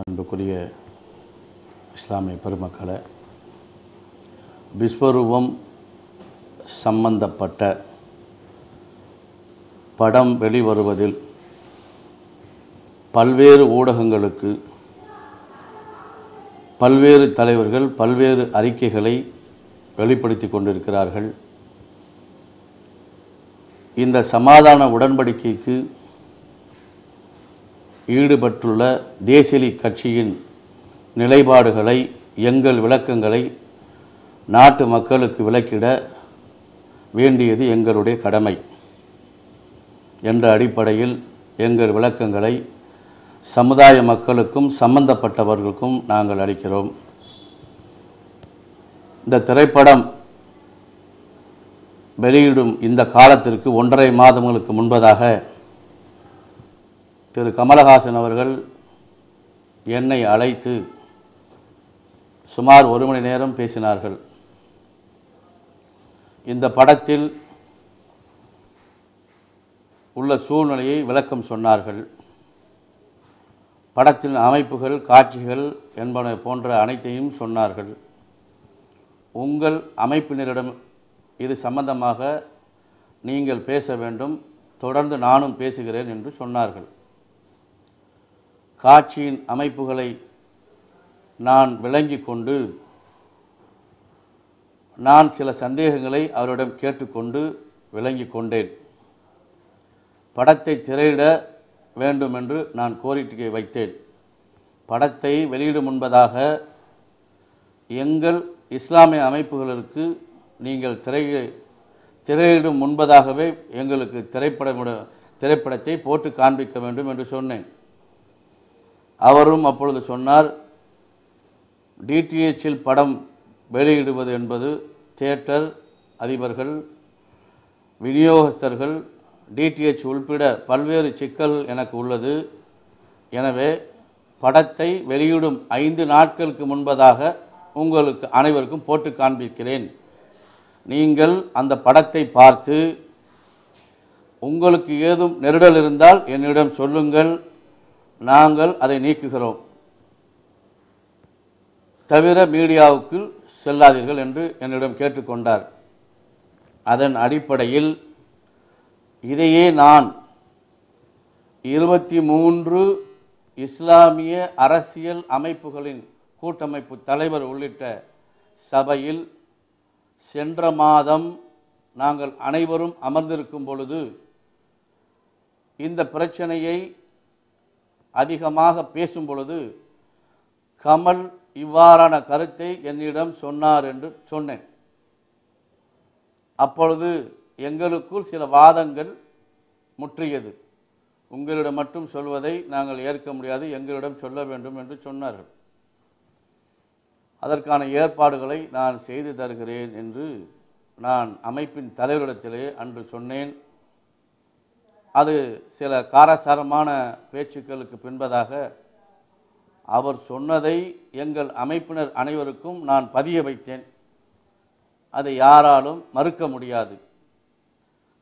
அன்புக்குரிய இஸ்லாமிய பெருமக்களே, விஸ்வரூபம் சம்பந்தப்பட்ட படம் வெளிவருவதில் பல்வேறு ஊடகங்களுக்கு பல்வேறு தலைவர்கள் பல்வேறு அறிக்கைகளை வெளிப்படுத்தி கொண்டிருக்கிறார்கள். இந்த சமாதான உடன்படிக்கைக்கு ஈடுபட்டுள்ள தேசிய கட்சியின் நிலைப்பாடுகளை, எங்கள் விளக்கங்களை நாட்டு மக்களுக்கு விளக்கிட வேண்டியது எங்களுடைய கடமை என்ற அடிப்படையில் எங்கள் விளக்கங்களை சமுதாய மக்களுக்கும் சம்பந்தப்பட்டவர்களுக்கும் நாங்கள் அளிக்கிறோம். இந்த திரைப்படம் வெளியிடும் இந்த காலத்திற்கு 1.5 மாதங்களுக்கு முன்பதாக திரு கமலஹாசன் அவர்கள் என்னை அழைத்து சுமார் 1 மணி நேரம் பேசினார்கள். இந்த படத்தில் உள்ள சூழ்நிலையை விளக்கம் சொன்னார்கள். படத்தின் அமைப்புகள், காட்சிகள் என்பன போன்ற அனைத்தையும் சொன்னார்கள். உங்கள் அமைப்பினரிடம் இது சம்பந்தமாக நீங்கள் பேச வேண்டும், தொடர்ந்து நானும் பேசுகிறேன் என்று சொன்னார்கள். காட்சியின் அமைப்புகளை நான் விளங்கி கொண்டு நான் சில சந்தேகங்களை அவரிடம் கேட்டுக்கொண்டு விளங்கி கொண்டேன். படத்தை திரையிட வேண்டும் என்று நான் கோரிக்கை வைத்தேன். படத்தை வெளியிடும் முன்பதாக எங்கள் இஸ்லாமிய அமைப்புகளுக்கு நீங்கள் திரையிடும் முன்பதாகவே எங்களுக்கு திரைப்படத்தை போட்டு காண்பிக்க வேண்டும் என்று சொன்னேன். அவரும் அப்பொழுது சொன்னார், டிடிஹெச்சில் படம் வெளியிடுவது என்பது தியேட்டர் அதிபர்கள், விநியோகஸ்தர்கள், டிடிஹெச் உள்பட பல்வேறு சிக்கல் எனக்கு உள்ளது. எனவே படத்தை வெளியிடும் 5 நாட்களுக்கு முன்பதாக உங்களுக்கு அனைவருக்கும் போட்டு காண்பிக்கிறேன். நீங்கள் அந்த படத்தை பார்த்து உங்களுக்கு ஏதும் நெருடல் இருந்தால் என்னிடம் சொல்லுங்கள், நாங்கள் அதை நீக்குகிறோம். தவிர மீடியாவுக்கு செல்லாதீர்கள் என்று என்னிடம் கேட்டுக்கொண்டார். அதன் அடிப்படையில் இதையே நான் 23 இஸ்லாமிய அரசியல் அமைப்புகளின் கூட்டமைப்பு தலைவர் உள்ளிட்ட சபையில் சென்ற மாதம் நாங்கள் அனைவரும் அமர்ந்திருக்கும் பொழுது இந்த பிரச்சனையை அதிகமாக பேசும் பொழுது கமல் இவ்வாறான கருத்தை என்னிடம் சொன்னார் என்று சொன்னேன். அப்பொழுது எங்களுக்குள் சில வாதங்கள் முற்றியது. உங்களிடம் மட்டும் சொல்வதை நாங்கள் ஏற்க முடியாது, எங்களிடம் சொல்ல வேண்டும் என்று சொன்னார்கள். அதற்கான ஏற்பாடுகளை நான் செய்து தருகிறேன் என்று நான் அமைப்பின் தலைவரிடத்திலே அன்று சொன்னேன். அது சில காரசாரமான பேச்சுக்களுக்கு பின்பதாக அவர் சொன்னதை எங்கள் அமைப்பினர் அனைவருக்கும் நான் பதிய வைத்தேன். அதை யாராலும் மறுக்க முடியாது.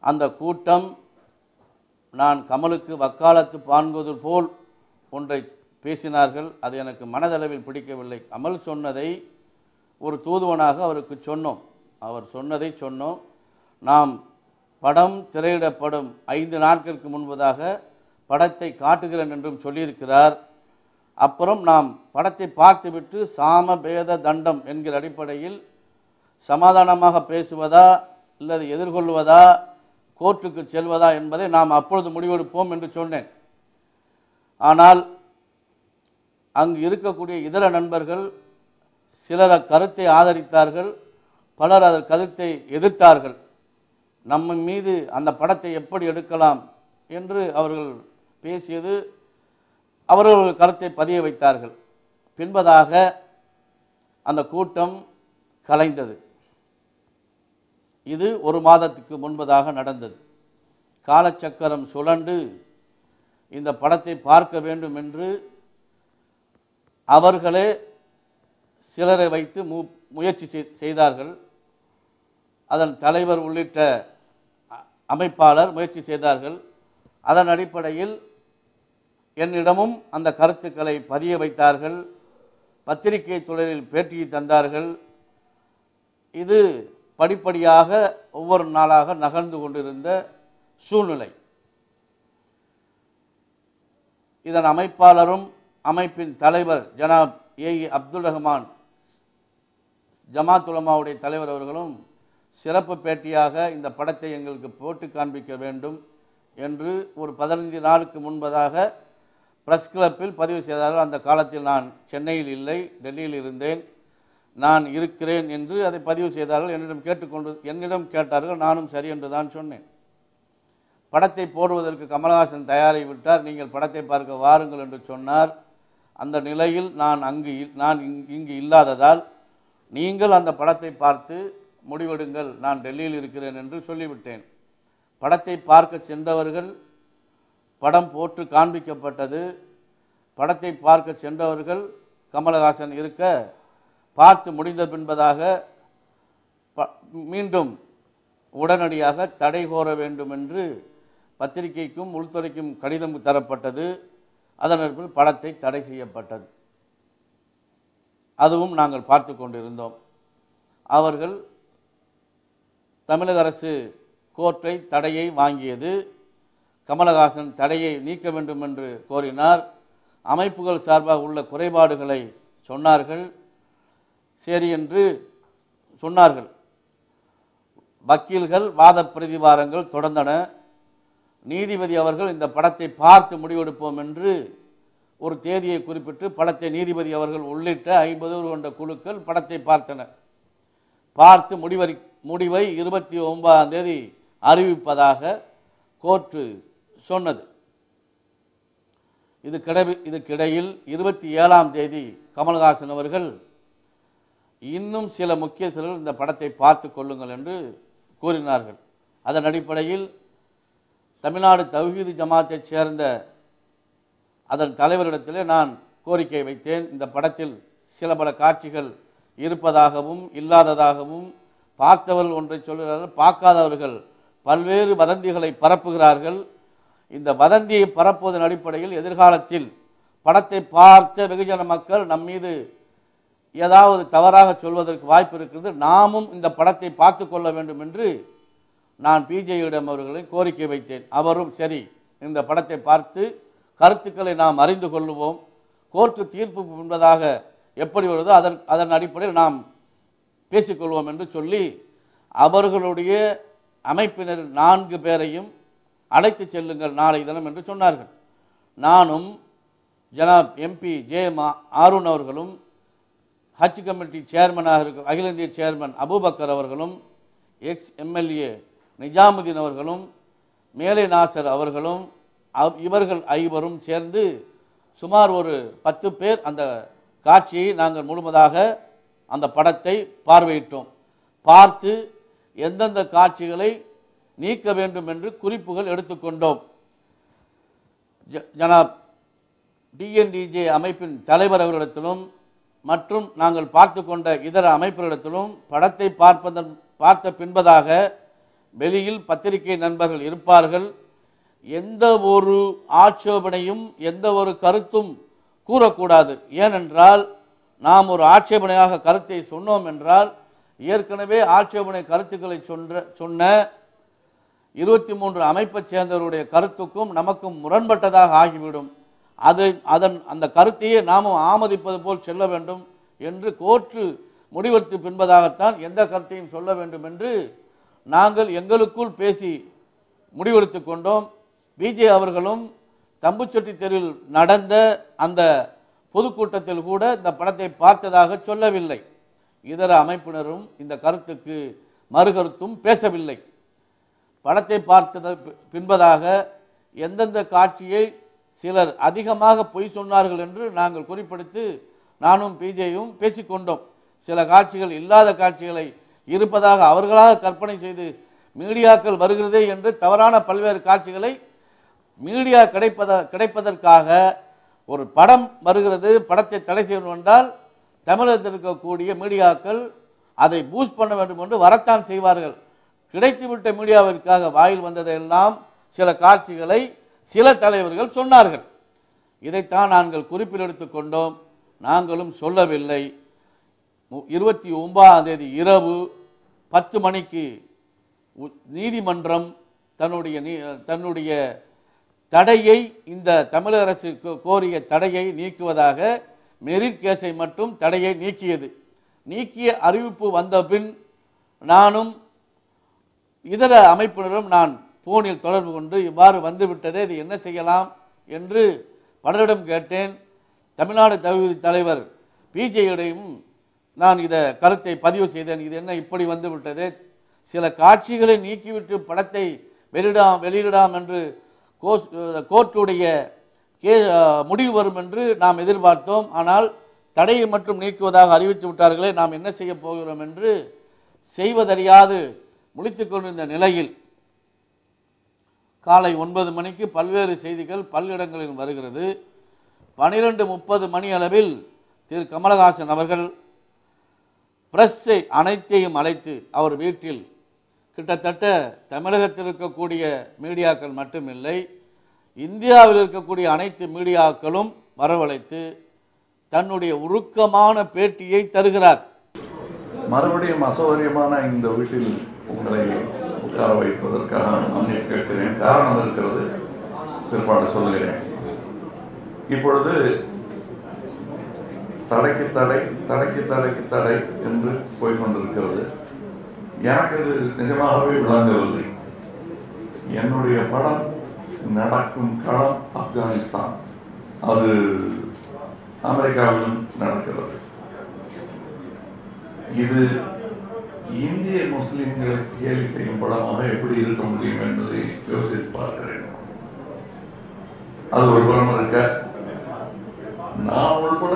அந்த கூட்டம் நான் கமலுக்கு வக்காலத்து பாண்பது போல் ஒன்றை பேசினார்கள். அது எனக்கு மனதளவில் பிடிக்கவில்லை. கமல் சொன்னதை ஒரு தூதுவனாக அவருக்கு சொன்னோம். அவர் சொன்னதை சொன்னோம். நாம் படம் திரையிடப்படும் 5 நாட்களுக்கு முன்பதாக படத்தை காட்டுகிறேன் என்றும் சொல்லியிருக்கிறார். அப்புறம் நாம் படத்தை பார்த்துவிட்டு சாம பேத தண்டம் என்கிற அடிப்படையில் சமாதானமாக பேசுவதா அல்லது எதிர்கொள்வதா, கோர்ட்டுக்கு செல்வதா என்பதை நாம் அப்பொழுது முடிவெடுப்போம் என்று சொன்னேன். ஆனால் அங்கு இருக்கக்கூடிய இதர நண்பர்கள் சிலர் கருத்தை ஆதரித்தார்கள், பலர் அதன் கருத்தை எதிர்த்தார்கள். நம்ம மீது அந்த படத்தை எப்படி எடுக்கலாம் என்று அவர்கள் பேசியது, அவர்கள் கருத்தை பதிய வைத்தார்கள். பின்பதாக அந்த கூட்டம் கலைந்தது. இது 1 மாதத்துக்கு முன்பதாக நடந்தது. காலச்சக்கரம் சுழண்டு இந்த படத்தை பார்க்க வேண்டும் என்று அவர்களே சிலரை வைத்து முயற்சி செய்தார்கள். அதன் தலைவர் உள்ளிட்ட அமைப்பாளர் முயற்சி செய்தார்கள். அதன் அடிப்படையில் என்னிடமும் அந்த கருத்துக்களை பதிய வைத்தார்கள். பத்திரிகை தொடரில் பேட்டியை தந்தார்கள். இது படிப்படியாக ஒவ்வொரு நாளாக நகர்ந்து கொண்டிருந்த சூழ்நிலை. இதன் அமைப்பாளரும் அமைப்பின் தலைவர் ஜனாப் ஏஇ அப்துல் ரஹ்மான் ஜமாத் உலமாவுடைய தலைவர் அவர்களும் சிறப்பு பேட்டியாக இந்த படத்தை எங்களுக்கு போட்டு காண்பிக்க வேண்டும் என்று ஒரு 15 நாளுக்கு முன்பதாக பிரஸ் கிளப்பில் பதிவு செய்தார்கள். அந்த காலத்தில் நான் சென்னையில் இல்லை, டெல்லியில் இருந்தேன். நான் இருக்கிறேன் என்று அதை பதிவு செய்தார்கள். என்னிடம் கேட்டார்கள். நானும் சரி என்று தான் சொன்னேன். படத்தை போடுவதற்கு கமலஹாசன் தயாராகி விட்டார். நீங்கள் படத்தை பார்க்க வாருங்கள் என்று சொன்னார். அந்த நிலையில் நான் இங்கு இல்லாததால் நீங்கள் அந்த படத்தை பார்த்து முடிவெடுங்கள், நான் டெல்லியில் இருக்கிறேன் என்று சொல்லிவிட்டேன். படத்தை பார்க்க சென்றவர்கள், படம் போட்டு காண்பிக்கப்பட்டது. படத்தை பார்க்க சென்றவர்கள் கமலஹாசன் இருக்க பார்த்து முடிந்த பின்பதாக மீண்டும் உடனடியாக தடை கோர வேண்டும் என்று பத்திரிகைக்கும் உள்துறைக்கும் கடிதம் தரப்பட்டது. அதற்கு படத்தை தடை செய்யப்பட்டது. அதுவும் நாங்கள் பார்த்து கொண்டிருந்தோம். அவர்கள் தமிழக அரசு கோர்ட்டை தடையை வாங்கியது. கமலஹாசன் தடையை நீக்க வேண்டும் என்று கோரினார். அமைப்புகள் சார்பாக உள்ள குறைபாடுகளை சொன்னார்கள். சரி என்று சொன்னார்கள். வக்கீல்கள் வாத பிரதிவாதங்கள் தொடர்ந்தன. நீதிபதி அவர்கள் இந்த படத்தை பார்த்து முடிவெடுப்போம் என்று ஒரு தேதியை குறிப்பிட்டு படத்தை நீதிபதி அவர்கள் உள்ளிட்ட 50 கொண்ட குழுக்கள் படத்தை பார்த்தனர். பார்த்து முடிவை 29ஆம் தேதி அறிவிப்பதாக கோர்ட்டு சொன்னது. இதுக்கிடையில் 27ஆம் தேதி கமலஹாசன் அவர்கள் இன்னும் சில முக்கியஸ்தர்கள் இந்த படத்தை பார்த்து கொள்ளுங்கள் என்று கூறினார்கள். அதன் அடிப்படையில் தமிழ்நாடு தௌஹீத் ஜமாத்தைச் சேர்ந்த அதன் தலைவரிடத்திலே நான் கோரிக்கை வைத்தேன். இந்த படத்தில் சில பல காட்சிகள் இருப்பதாகவும் இல்லாததாகவும் பார்த்தவர்கள் ஒன்றை சொல்கிறார்கள், பார்க்காதவர்கள் பல்வேறு வதந்திகளை பரப்புகிறார்கள். இந்த வதந்தியை பரப்புவதன் அடிப்படையில் எதிர்காலத்தில் படத்தை பார்த்த வெகுஜன மக்கள் நம் மீது ஏதாவது தவறாக சொல்வதற்கு வாய்ப்பு இருக்கிறது. நாமும் இந்த படத்தை பார்த்து கொள்ள வேண்டும் என்று நான் பிஜேயிடம் அவர்களை கோரிக்கை வைத்தேன். அவரும் சரி, இந்த படத்தை பார்த்து கருத்துக்களை நாம் அறிந்து கொள்ளுவோம், கோர்ட்டு தீர்ப்பு என்பதாக எப்படி வருதோ அதன் அடிப்படையில் நாம் பேசிக்கொள்வோம் என்று சொல்லி அவர்களுடைய அமைப்பினர் 4 பேரையும் அழைத்து செல்லுங்கள் நாளை தினம் என்று சொன்னார்கள். நானும் ஜனாப் எம்பி ஜே.எம். ஆரூன் அவர்களும், ஹஜ் கமிட்டி சேர்மனாக இருக்கிற அகில இந்திய சேர்மன் அபூபக்கர் அவர்களும், எக்ஸ் எம்எல்ஏ நிஜாமுதீன் அவர்களும், மேலே நாசர் அவர்களும், இவர்கள் 5 சேர்ந்து சுமார் ஒரு 10 பேர் அந்த காட்சியை நாங்கள் முழுவதாக அந்த படத்தை பார்வையிட்டோம். பார்த்து எந்தெந்த காட்சிகளை நீக்க வேண்டும் என்று குறிப்புகள் எடுத்துக்கொண்டோம். ஜனாப் டிஎன்டிஜே அமைப்பின் தலைவர் அவர்களிடத்திலும் மற்றும் நாங்கள் பார்த்து கொண்ட இதர அமைப்புகளிடத்திலும் படத்தை பார்த்த பின்பதாக வெளியில் பத்திரிகை நண்பர்கள் இருப்பார்கள். எந்த ஒரு ஆட்சேபனையும் எந்த ஒரு கருத்தும் கூறக்கூடாது. ஏனென்றால் நாம் ஒரு ஆட்சேபனையாக கருத்தை சொன்னோம் என்றால் ஏற்கனவே ஆட்சேபனை கருத்துக்களை சொன்ன 23 அமைப்பைச் சேர்ந்தவருடைய கருத்துக்கும் நமக்கும் முரண்பட்டதாக ஆகிவிடும். அந்த கருத்தையே நாமும் ஆமதிப்பது போல் செல்ல வேண்டும் என்று கோர்ட்டு முடிவெடுத்து பின்பதாகத்தான் எந்த கருத்தையும் சொல்ல வேண்டும் என்று நாங்கள் எங்களுக்குள் பேசி முடிவெடுத்து கொண்டோம். பிஜே அவர்களும் தம்புச்செட்டி தெருவில் நடந்த அந்த பொதுக்கூட்டத்தில் கூட இந்த படத்தை பார்த்ததாக சொல்லவில்லை. இதர அமைப்பினரும் இந்த கருத்துக்கு மறுகருத்தும் பேசவில்லை. படத்தை பார்த்தது பின்பதாக எந்தெந்த காட்சியை சிலர் அதிகமாக பொய் சொன்னார்கள் என்று நாங்கள் குறிப்பிடுத்து நானும் பிஜேயும் பேசிக்கொண்டோம். சில காட்சிகள் இல்லாத காட்சிகளை இருப்பதாக அவர்களாக கற்பனை செய்து மீடியாக்கள் வருகிறதே என்று தவறான பல்வேறு காட்சிகளை மீடியா கிடைப்பதற்காக ஒரு படம் வருகிறது, படத்தை தடை செய்யணும் என்றால் தமிழகத்தில் இருக்கக்கூடிய மீடியாக்கள் அதை பூஸ்ட் பண்ண வேண்டும் என்று வரத்தான் செய்வார்கள். கிடைத்துவிட்ட மீடியாவிற்காக வாயில் வந்ததெல்லாம் சில காட்சிகளை சில தலைவர்கள் சொன்னார்கள். இதைத்தான் நாங்கள் குறிப்பில் எடுத்துக்கொண்டோம். நாங்களும் சொல்லவில்லை. 29ஆம் தேதி இரவு 10 மணிக்கு நீதிமன்றம் தன்னுடைய தடையை, இந்த தமிழக அரசு கோரிய தடையை நீக்குவதாக மெரிட் கேஸை மட்டும் தடையை நீக்கியது. நீக்கிய அறிவிப்பு வந்த பின் நானும் இதர அமைப்பினரும் நான் போனில் தொடர்பு கொண்டு இவ்வாறு வந்துவிட்டதே, இது என்ன செய்யலாம் என்று பலரிடம் கேட்டேன். தமிழ்நாடு தகுதி தலைவர் பிஜேயுடையும் நான் இதை கருத்தை பதிவு செய்தேன். இது என்ன இப்படி வந்து விட்டதே, சில காட்சிகளை நீக்கிவிட்டு படத்தை வெளியிடாம் என்று கோர்ட்டுடைய முடிவு வரும் என்று நாம் எதிர்பார்த்தோம். ஆனால் தடையை மட்டும் நீக்குவதாக அறிவித்து விட்டார்களே, நாம் என்ன செய்ய போகிறோம் என்று செய்வதறியாது முழித்து கொண்டிருந்த நிலையில் காலை 9 மணிக்கு பல்வேறு செய்திகள் பல்லிடங்களில் வருகிறது. 12:30 மணி அளவில் திரு கமலஹாசன் அவர்கள் பிரஸ்ஸை அனைத்தையும் அழைத்து அவர் வீட்டில் கிட்டத்தட்ட தமிழகத்தில் இருக்கக்கூடிய மீடியாக்கள் மட்டுமில்லை, இந்தியாவில் இருக்கக்கூடிய அனைத்து மீடியாக்களும் வரவழைத்து தன்னுடைய உருக்கமான பேட்டியை தருகிறார். மறுபடியும் அசௌகரியமான இந்த வீட்டில் உங்களை உட்கார வைப்பதற்காக மன்னிப்பு கேட்கிறேன். காரணம் இருக்கிறது, பிற்பாடு சொல்லுகிறேன். இப்பொழுது தடைக்கு தடை, தடைக்கு தடைக்கு தடை என்று போய்கொண்டிருக்கிறது. எனக்கு இது நிஜமாகவே விளங்கவில்லை. என்னுடைய படம் நடக்கும் களம் ஆப்கானிஸ்தான், அது அமெரிக்காவிலும் நடக்கிறது. இது இந்திய முஸ்லிம்களை கேலி செய்யும் படமாக எப்படி இருக்க முடியும் என்பதை யோசித்து பார்க்கிறேன். அது ஒரு புறம் இருக்க, நான் உள்பட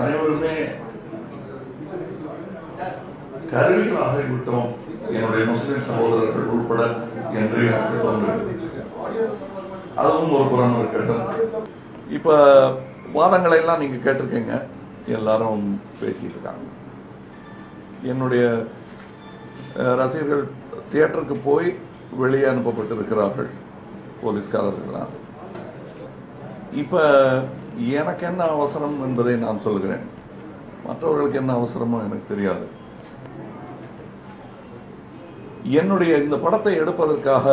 அனைவருமே கருவிகளாகிவிட்டோம், என்னுடைய முஸ்லிம் சகோதரர்கள் உள்பட என்று எனக்கு தோன்றுகிறது. அதுவும் ஒரு புறம் இருக்கட்டும். இப்ப வாதங்களை எல்லாம் நீங்க கேட்டிருக்கீங்க, எல்லாரும் பேசிட்டு இருக்காங்க. என்னுடைய ரசிகர்கள் தியேட்டருக்கு போய் வெளியே அனுப்பப்பட்டிருக்கிறார்கள் போலீஸ்காரர்களால். இப்ப எனக்கு என்ன அவசரம் என்பதை நான் சொல்கிறேன், மற்றவர்களுக்கு என்ன அவசரமோ எனக்கு தெரியாது. என்னுடைய இந்த படத்தை எடுப்பதற்காக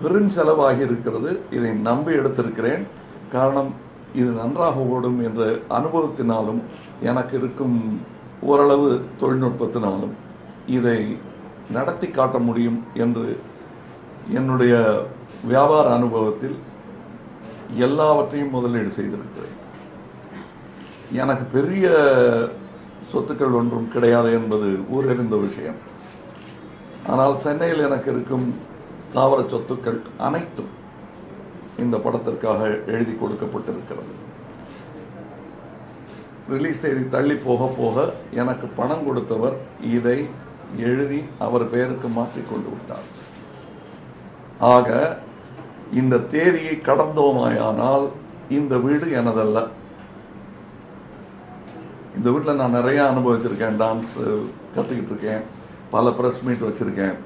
பெருஞ்செலவாகி இருக்கிறது. இதை நம்பி எடுத்திருக்கிறேன். காரணம், இது நன்றாக ஓடும் என்ற அனுபவத்தினாலும் எனக்கு இருக்கும் ஓரளவு தொழில்நுட்பத்தினாலும் இதை நடத்தி காட்ட முடியும் என்று என்னுடைய வியாபார அனுபவத்தில் எல்லாவற்றையும் முதலீடு செய்திருக்கிறேன். எனக்கு பெரிய சொத்துக்கள் ஒன்றும் கிடையாது என்பது ஊரறிந்த விஷயம். ஆனால் சென்னையில் எனக்கு இருக்கும் தாவர சொத்துக்கள் அனைத்தும் இந்த படத்திற்காக எழுதி கொடுக்கப்பட்டிருக்கிறது. ரிலீஸ் தேதி தள்ளி போக போக எனக்கு பணம் கொடுத்தவர் இதை எழுதி அவர் பெயருக்கு மாற்றிக்கொண்டு விட்டார். ஆக இந்த தேதியை கடந்தோமாயானால் இந்த வீடு எனதல்ல. இந்த வீட்டில் நான் நிறைய அனுபவிச்சிருக்கேன், டான்ஸ் கற்றுக்கிட்டு இருக்கேன், பல ப்ரெஸ் மீட் வச்சிருக்கேன்.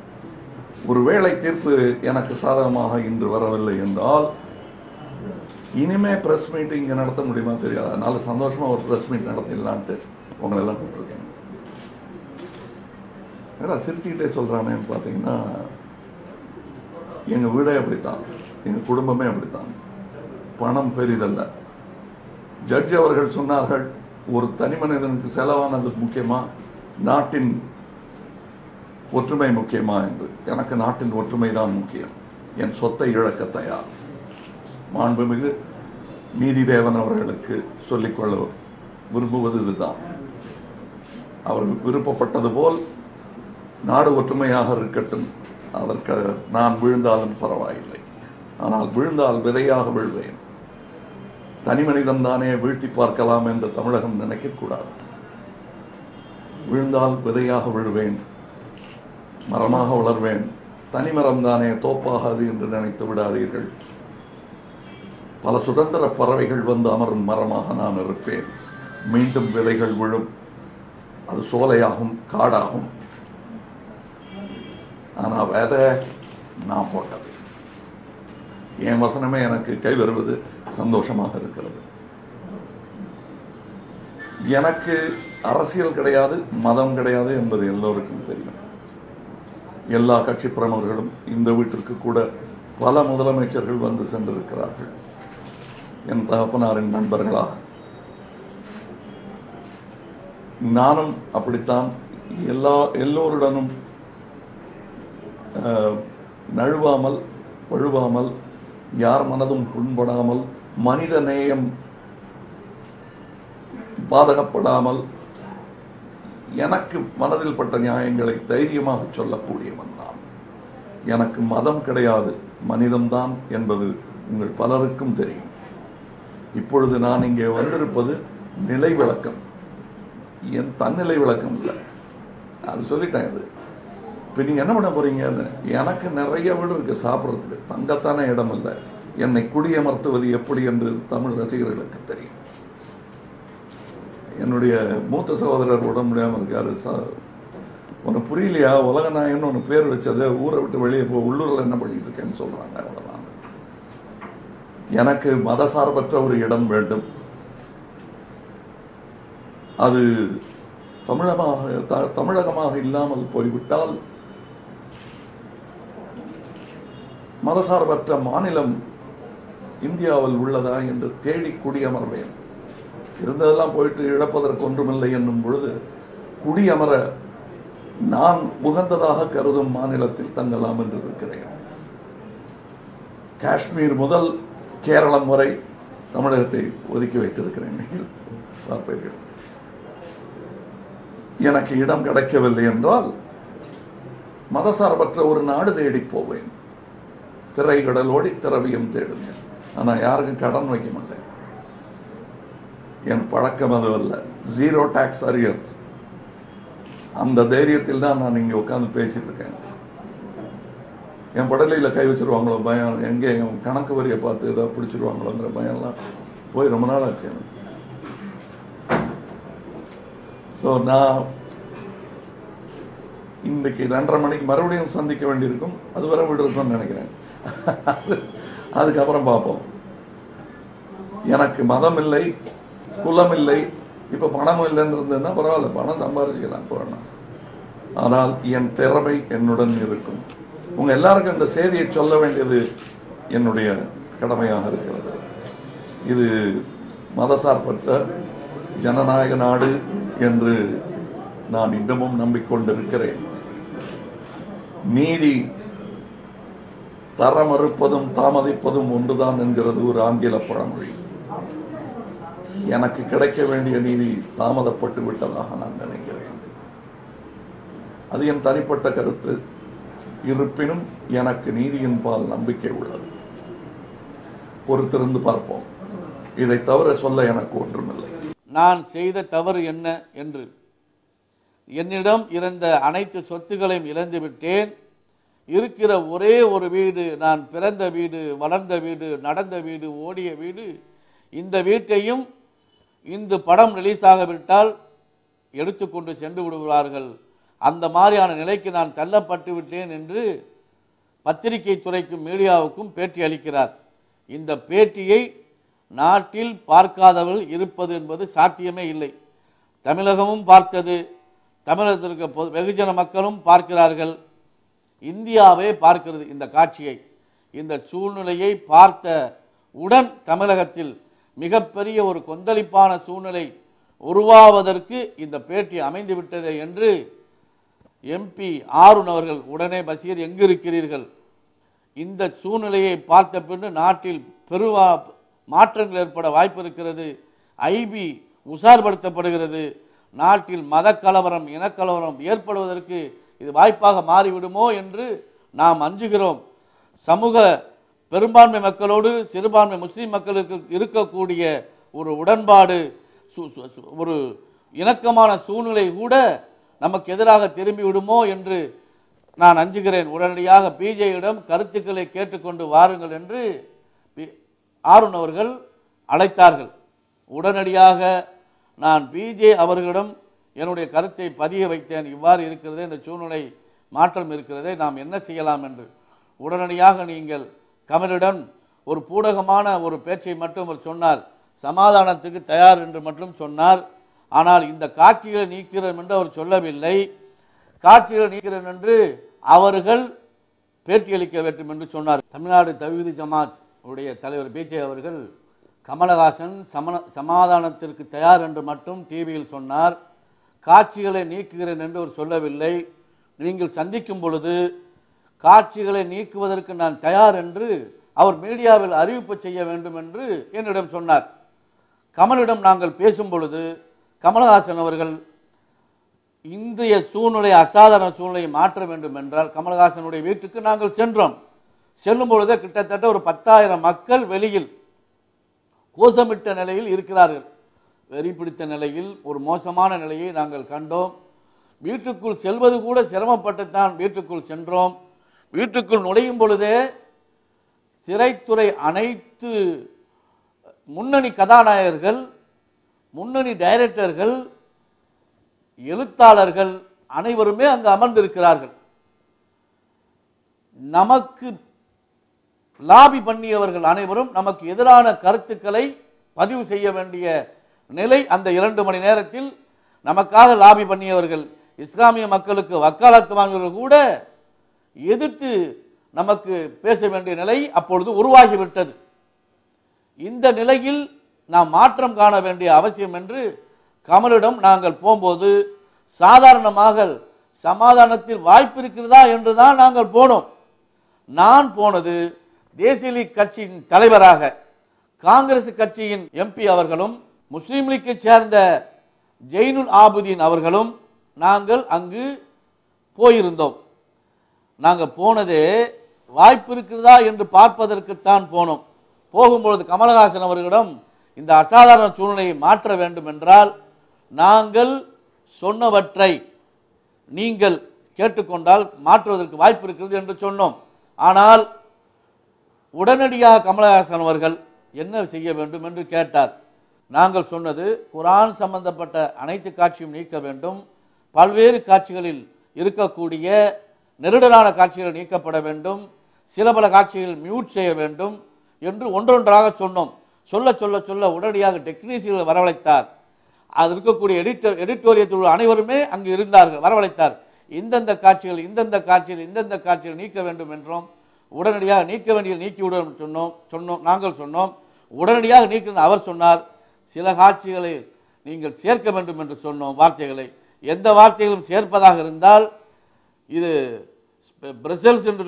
ஒருவேளை தீர்ப்பு எனக்கு சாதகமாக இன்று வரவில்லை என்றால் இனிமே ப்ரெஸ் மீட் இங்கே நடத்த முடியுமா தெரியாது. அதனால சந்தோஷமா ஒரு ப்ரெஸ் மீட் நடத்திடலான்ட்டு உங்களெல்லாம் கூப்பிட்டுருக்கேன். ஏன்னா சிரிச்சுக்கிட்டே சொல்றானேன்னு பார்த்தீங்கன்னா, எங்கள் வீடே அப்படித்தான், எங்கள் குடும்பமே அப்படித்தான். பணம் பெரிதல்ல. ஜட்ஜ் அவர்கள் சொன்னார்கள், ஒரு தனி மனிதனுக்கு செலவானது முக்கியமா, நாட்டின் ஒற்றுமை முக்கியமா என்று. எனக்கு நாட்டின் ஒற்றுமை தான் முக்கியம். என் சொத்தை இழக்க தயார். மாண்புமிகு நீதிதேவன் அவர்களுக்கு சொல்லிக்கொள்ள விரும்புவது இதுதான். அவர் விருப்பப்பட்டது போல் நாடு ஒற்றுமையாக இருக்கட்டும், அதற்கு நான் விழுந்தாலும் பரவாயில்லை. ஆனால் விழுந்தால் விதையாக விழுவேன். தனி மனிதன் தானே வீழ்த்தி பார்க்கலாம் என்று தமிழகம் நினைக்கக்கூடாது. விழுந்தால் விதையாக விழுவேன், மரமாக வளர்வேன். தனிமரம் தானே தோப்பாகாது என்று நினைத்து விடாதீர்கள். பல சுதந்திர பறவைகள் வந்து அமரும் மரமாக நான் இருப்பேன். மீண்டும் விதைகள் விழும், அது சோலையாகும், காடாகும். ஆனால் விதை நான் போட்டது. என் வசனமே எனக்கு கை வருவது சந்தோஷமாக இருக்கிறது. எனக்கு அரசியல் கிடையாது, மதம் கிடையாது என்பது எல்லோருக்கும் தெரியும். எல்லா கட்சி பிரமுகர்களும் இந்த வீட்டிற்கு கூட பல முதலமைச்சர்கள் வந்து சென்றிருக்கிறார்கள் என் தகப்பனாரின் நண்பர்களாக. நானும் அப்படித்தான் எல்லோருடனும் நழுவாமல் வழுவாமல் யார் மனதும் புண்படாமல் மனித நேயம் பாதகப்படாமல் எனக்கு மனதில் பட்ட நியாயங்களை தைரியமாக சொல்லக்கூடியவன் நான். எனக்கு மதம் கிடையாது, மனிதம்தான் என்பது உங்கள் பலருக்கும் தெரியும். இப்பொழுது நான் இங்கே வந்திருப்பது நிலை விளக்கம், என் தன்னிலை விளக்கம் இல்லை, அது சொல்லிட்டேன். இது இப்போ நீங்கள் என்ன பண்ண போறீங்கன்னு, எனக்கு நிறைய வீடு இருக்கு சாப்பிட்றதுக்கு, தங்கத்தான இடம் இல்லை. என்னை குடியமர்த்துவது எப்படி என்று தமிழ் ரசிகர்களுக்கு தெரியும். என்னுடைய மூத்த சகோதரர் உடம்பு முடியாமல் இருக்காரு. உனக்கு புரியலையா, உலக நாயன்னு ஒன்று பேர் வச்சது, ஊரை விட்டு வெளியே போ, உள்ளூரில் என்ன பண்ணிட்டு இருக்கேன்னு சொல்றாங்க. அவ்வளோதான். எனக்கு மதசார்பற்ற ஒரு இடம் வேண்டும். அது தமிழகமாக இல்லாமல் போய்விட்டால் மதசார்பற்ற மாநிலம் இந்தியாவில் உள்ளதா என்று தேடி குடியமர்வேன். இருந்ததெல்லாம் போயிட்டு இழப்பதற்கு ஒன்றுமில்லை என்னும் பொழுது குடியமர நான் உகந்ததாக கருதும் மாநிலத்தில் தங்கலாம் என்று இருக்கிறேன். காஷ்மீர் முதல் கேரளம் வரை தமிழகத்தை ஒதுக்கி வைத்திருக்கிறேன். நீங்கள் பார்ப்பீர்கள். எனக்கு இடம் கிடைக்கவில்லை என்றால் மதசார்பற்ற ஒரு நாடு தேடி போவேன். திரைக்கடலோடி திரவியம் தேடுவேன். ஆனால் யாருக்கும் கடன் வைக்க மாட்டேன். என் பழக்கம் அது அல்ல. ஜீரோ டாக்ஸ் அரியர். அந்த தைரியத்தில் தான் நான் இங்கே உட்காந்து பேசிட்டு இருக்கேன். என் படலையில் கை வச்சிருவாங்களோ பயம், எங்கே என் கணக்கு வரியை பார்த்து ஏதாவது பிடிச்சிருவாங்களோங்கிற பயம்லாம் போய் ரொம்ப நாள் ஆச்சு எனக்கு. ஸோ நான் இன்றைக்கு 2:30 மணிக்கு மறுபடியும் சந்திக்க வேண்டியிருக்கும். அது வரை விடுறதுன்னு நினைக்கிறேன். அதுக்கப்புறம் பார்ப்போம். எனக்கு மதம் இல்லை, குலம் இல்லை, இப்போ பணமும் இல்லைன்னு இருந்ததுன்னா பரவாயில்ல, பணம் சம்பாதிச்சுக்கலாம் போறேன். ஆனால் என் திறமை என்னுடன் இருக்கும். உங்க எல்லாருக்கும் இந்த செய்தியை சொல்ல வேண்டியது என்னுடைய கடமையாக இருக்கிறது. இது மதசார்பற்ற ஜனநாயக நாடு என்று நான் இன்னமும் நம்பிக்கொண்டிருக்கிறேன். நீதி தர மறுப்பதும் தாமதிப்பதும் ஒன்றுதான் என்கிறது ஒரு ஆங்கில பழமொழி. எனக்கு கிடைக்க வேண்டிய நீதி தாமதப்பட்டு விட்டதாக நான் நினைக்கிறேன். அது என் தனிப்பட்ட கருத்து. இருப்பினும் எனக்கு நீதியின் பால் நம்பிக்கை உள்ளது. பொறுத்திருந்து பார்ப்போம். இதை தவிர சொல்ல எனக்கு ஒன்றுமில்லை. நான் செய்த தவறு என்ன என்று, என்னிடம் இருந்த அனைத்து சொத்துக்களையும் இழந்து விட்டேன். இருக்கிற ஒரே ஒரு வீடு, நான் பிறந்த வீடு, வளர்ந்த வீடு, நடந்த வீடு, ஓடிய வீடு, இந்த வீட்டையும் இந்த படம் ரிலீஸ் ஆகவிட்டால் எடுத்துக்கொண்டு சென்று விடுவார்கள். அந்த மாதிரியான நிலைக்கு நான் தள்ளப்பட்டு விட்டேன் என்று பத்திரிகை துறைக்கும் மீடியாவுக்கும் பேட்டி அளிக்கிறார். இந்த பேட்டியை நாட்டில் பார்க்காதவர்கள் இருப்பது என்பது சாத்தியமே இல்லை. தமிழகமும் பார்த்தது, தமிழகத்திற்கு வெகுஜன மக்களும் பார்க்கிறார்கள், இந்தியாவே பார்க்கிறது இந்த காட்சியை. இந்த சூழ்நிலையை பார்த்த உடன் தமிழகத்தில் மிகப்பெரிய ஒரு கொந்தளிப்பான சூழ்நிலை உருவாவதற்கு இந்த பேட்டி அமைந்து விட்டது என்று எம்பி ஆருண் அவர்கள் உடனே, பஷீர் எங்கு இருக்கிறீர்கள், இந்த சூழ்நிலையை பார்த்த பின்பு நாட்டில் மாற்றங்கள் ஏற்பட வாய்ப்பு இருக்கிறது, ஐபி உசார்படுத்தப்படுகிறது, நாட்டில் மத கலவரம் இனக்கலவரம் ஏற்படுவதற்கு இது வாய்ப்பாக மாறிவிடுமோ என்று நாம் அஞ்சுகிறோம். சமூக பெரும்பான்மை மக்களோடு சிறுபான்மை முஸ்லீம் மக்களுக்கு இருக்கக்கூடிய ஒரு உடன்பாடு, ஒரு இணக்கமான சூழ்நிலை கூட நமக்கு எதிராக திரும்பி விடுமோ என்று நான் அஞ்சுகிறேன். உடனடியாக பிஜேயிடம் கருத்துக்களை கேட்டுக்கொண்டு வாருங்கள் என்று ஆருண் அவர்கள் அழைத்தார்கள். உடனடியாக நான் பிஜே அவர்களிடம் என்னுடைய கருத்தை பதிய வைத்தேன். இவ்வாறு இருக்கிறதே, இந்த சூழ்நிலை மாற்றம் இருக்கிறதே, நாம் என்ன செய்யலாம் என்று. உடனடியாக நீங்கள் கமலுடன் ஒரு பூடகமான ஒரு பேச்சை மட்டும் அவர் சொன்னார். சமாதானத்துக்கு தயார் என்று மட்டும் சொன்னார். ஆனால் இந்த காட்சிகளை நீக்கிறோம் என்று அவர் சொல்லவில்லை. காட்சிகளை நீக்கிறோம் என்று அவர்கள் பேட்டியளிக்க வேண்டும் என்று சொன்னார். தமிழ்நாடு தவ்ஹீத் ஜமாத் உடைய தலைவர் பிஜே அவர்கள் கமலஹாசன் சமாதானத்திற்கு தயார் என்று மட்டும் டிவியில் சொன்னார். காட்சிகளை நீக்குகிறேன் என்று அவர் சொல்லவில்லை. நீங்கள் சந்திக்கும் பொழுது காட்சிகளை நீக்குவதற்கு நான் தயார் என்று அவர் மீடியாவில் அறிவிப்பு செய்ய வேண்டும் என்று என்னிடம் சொன்னார். கமலிடம் நாங்கள் பேசும் பொழுது கமலஹாசன் அவர்கள் இந்திய சூழ்நிலை அசாதாரண சூழ்நிலையை மாற்ற வேண்டும் என்றால் கமலஹாசனுடைய வீட்டுக்கு நாங்கள் சென்றோம். செல்லும் பொழுது கிட்டத்தட்ட ஒரு 10,000 மக்கள் வெளியில் கோஷமிட்ட நிலையில் இருக்கிறார்கள். வெறி பிடித்த நிலையில் ஒரு மோசமான நிலையை நாங்கள் கண்டோம். வீட்டுக்குள் செல்வது கூட சிரமப்பட்டுத்தான் வீட்டுக்குள் சென்றோம். வீட்டுக்குள் நுழையும் பொழுதே சிறைத்துறை அனைத்து முன்னணி கதாநாயகர்கள், முன்னணி டைரக்டர்கள், எழுத்தாளர்கள் அனைவருமே அங்கு அமர்ந்திருக்கிறார்கள். நமக்கு லாபி பண்ணியவர்கள் அனைவரும் நமக்கு எதிரான கருத்துக்களை பதிவு செய்ய வேண்டிய நிலை அந்த 2 மணி நேரத்தில் நமக்காக லாபி பண்ணியவர்கள், இஸ்லாமிய மக்களுக்கு வக்காலத்து வாங்கியவர்கள் கூட எதிர்த்து நமக்கு பேச வேண்டிய நிலை அப்பொழுது உருவாகிவிட்டது. இந்த நிலையில் நாம் மாற்றம் காண வேண்டிய அவசியம் என்று கமலிடம் நாங்கள் போகும்போது சாதாரணமாக சமாதானத்தில் வாய்ப்பு இருக்கிறதா என்று தான் நாங்கள் போனோம். நான் போனது தேசிய லீக் கட்சியின் தலைவராக, காங்கிரஸ் கட்சியின் எம்பி அவர்களும், முஸ்லீம் லீக்கை சேர்ந்த ஜெயினுல் ஆபுதீன் அவர்களும் நாங்கள் அங்கு போயிருந்தோம். நாங்கள் போனதே வாய்ப்பு இருக்கிறதா என்று பார்ப்பதற்குத்தான் போனோம். போகும்பொழுது கமலஹாசன் அவர்களிடம் இந்த அசாதாரண சூழ்நிலையை மாற்ற வேண்டும் என்றால் நாங்கள் சொன்னவற்றை நீங்கள் கேட்டுக்கொண்டால் மாற்றுவதற்கு வாய்ப்பு இருக்கிறது என்று சொன்னோம். ஆனால் உடனடியாக கமலஹாசன் அவர்கள் என்ன செய்ய வேண்டும் என்று கேட்டார். நாங்கள் சொன்னது குர்ஆன் சம்பந்தப்பட்ட அனைத்து காட்சியும் நீக்க வேண்டும், பல்வேறு காட்சிகளில் இருக்கக்கூடிய நெருடலான காட்சிகள் நீக்கப்பட வேண்டும், சில பல காட்சிகள் மியூட் செய்ய வேண்டும் என்று ஒன்றொன்றாக சொன்னோம். சொல்ல சொல்ல சொல்ல உடனடியாக டெக்னீசியர்களை வரவழைத்தார். அது இருக்கக்கூடிய எடிட்டோரியத்தில் அனைவருமே அங்கு இருந்தார்கள், வரவழைத்தார். இந்தந்த காட்சிகள் இந்தந்த காட்சிகள் நீக்க வேண்டும் என்றோம். உடனடியாக நீக்க வேண்டிய நீக்கிவிடும் சொன்னோம். நாங்கள் சொன்னோம். உடனடியாக நீக்க அவர் சொன்னார், சில காட்சிகளை நீங்கள் சேர்க்க வேண்டும் என்று சொன்னோம். வார்த்தைகளை எந்த வார்த்தைகளும் சேர்ப்பதாக இருந்தால் இது பிரசல்ஸ் என்று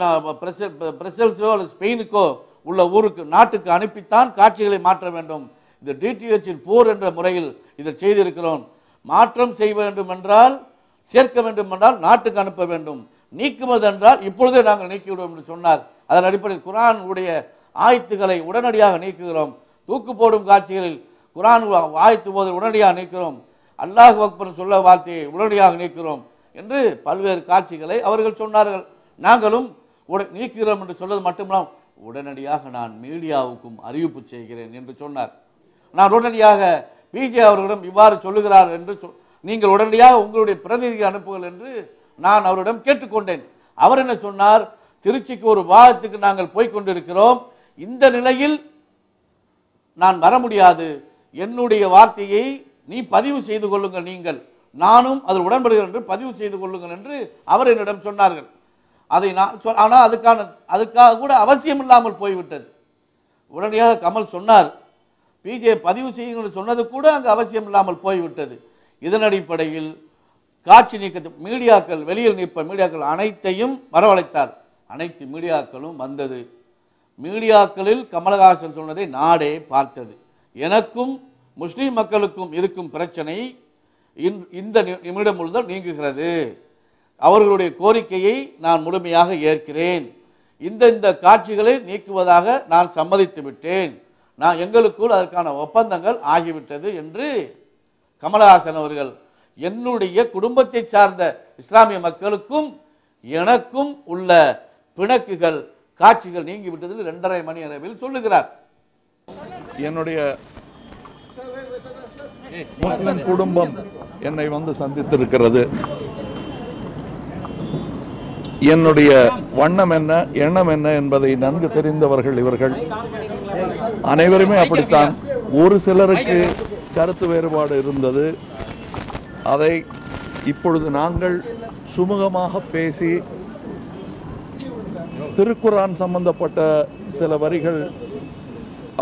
பிரசல்ஸோ அல்லது ஸ்பெயினுக்கோ உள்ள ஊருக்கு நாட்டுக்கு அனுப்பித்தான் காட்சிகளை மாற்ற வேண்டும். இது டிடிஹெச்சின் போர் என்ற முறையில் இதை செய்திருக்கிறோம். மாற்றம் செய்ய வேண்டும் என்றால், சேர்க்க வேண்டும் என்றால் நாட்டுக்கு அனுப்ப வேண்டும், நீக்குவது என்றால் இப்பொழுதே நாங்கள் நீக்கிவிடுவோம் என்று சொன்னார். அதன் அடிப்படையில் குர்ஆன் உடைய ஆயத்துக்களை உடனடியாக நீக்குகிறோம். தூக்கு போடும் காட்சிகளில் குர்ஆன் ஆயத்து போது உடனடியாக நீக்கிறோம். அல்லாஹ் அக்பர் சொல்ல வார்த்தையை உடனடியாக நீக்கிறோம் என்று பல்வேறு காட்சிகளை அவர்கள் சொன்னார்கள். நாங்களும் நீக்கிறோம் என்று சொல்வது மட்டுமில்லாமல் உடனடியாக நான் மீடியாவுக்கும் அறிவிப்பு செய்கிறேன் என்று சொன்னார். நான் உடனடியாக பிஜே அவர்களிடம் இவ்வாறு சொல்லுகிறார் என்று நீங்கள் உடனடியாக உங்களுடைய பிரதிநிதியை அனுப்புங்கள் என்று நான் அவரிடம் கேட்டுக்கொண்டேன். அவர் என்ன சொன்னார், திருச்சிக்கு ஒரு வாதத்துக்கு நாங்கள் போய்கொண்டிருக்கிறோம், இந்த நிலையில் நான் வர முடியாது, என்னுடைய வார்த்தையை நீ பதிவு செய்து கொள்ளுங்கள், நீங்கள் நானும் அதில் உடன்படுகிறேன் என்று பதிவு செய்து கொள்ளுங்கள் என்று அவர் என்னிடம் சொன்னார்கள். அதை நான் ஆனால் அதுக்காக கூட அவசியம் இல்லாமல் போய்விட்டது. உடனடியாக கமல் சொன்னார், பிஜே பதிவு செய்யுங்கள் சொன்னது கூட அங்கு அவசியம் இல்லாமல் போய்விட்டது. இதன் அடிப்படையில் காட்சி நீக்க மீடியாக்கள், வெளியில் நிற்ப மீடியாக்கள் அனைத்தையும் வரவழைத்தார். அனைத்து மீடியாக்களும் வந்தது. மீடியாக்களில் கமலஹாசன் சொன்னதை நாடே பார்த்தது. எனக்கும் முஸ்லீம் மக்களுக்கும் இருக்கும் பிரச்சனை இந்த நிமிடம் முதல் நீங்குகிறது. அவர்களுடைய கோரிக்கையை நான் முழுமையாக ஏற்கிறேன். இந்த காட்சிகளை நீக்குவதாக நான் சம்மதித்து விட்டேன். நான் எங்களுக்குள் அதற்கான ஒப்பந்தங்கள் ஆகிவிட்டது என்று கமலஹாசன் அவர்கள் என்னுடைய குடும்பத்தை சார்ந்த இஸ்லாமிய மக்களுக்கும் எனக்கும் உள்ள பிணக்குகள் காட்சிகள் நீங்கிவிட்டது 2:30 மணி அளவில் சொல்லுகிறார். என்னுடைய முஸ்லிம் குடும்பம் என்னை வந்து சந்தித்திருக்கிறது. என்னுடைய வண்ணம் என்ன, எண்ணம் என்ன என்பதை நன்கு தெரிந்தவர்கள் இவர்கள். அனைவருமே அப்படித்தான். ஒரு சிலருக்கு கருத்து வேறுபாடு இருந்தது. அதை இப்பொழுது நாங்கள் சுமூகமாக பேசி திருக்குர்ஆன் சம்பந்தப்பட்ட சில வரிகள்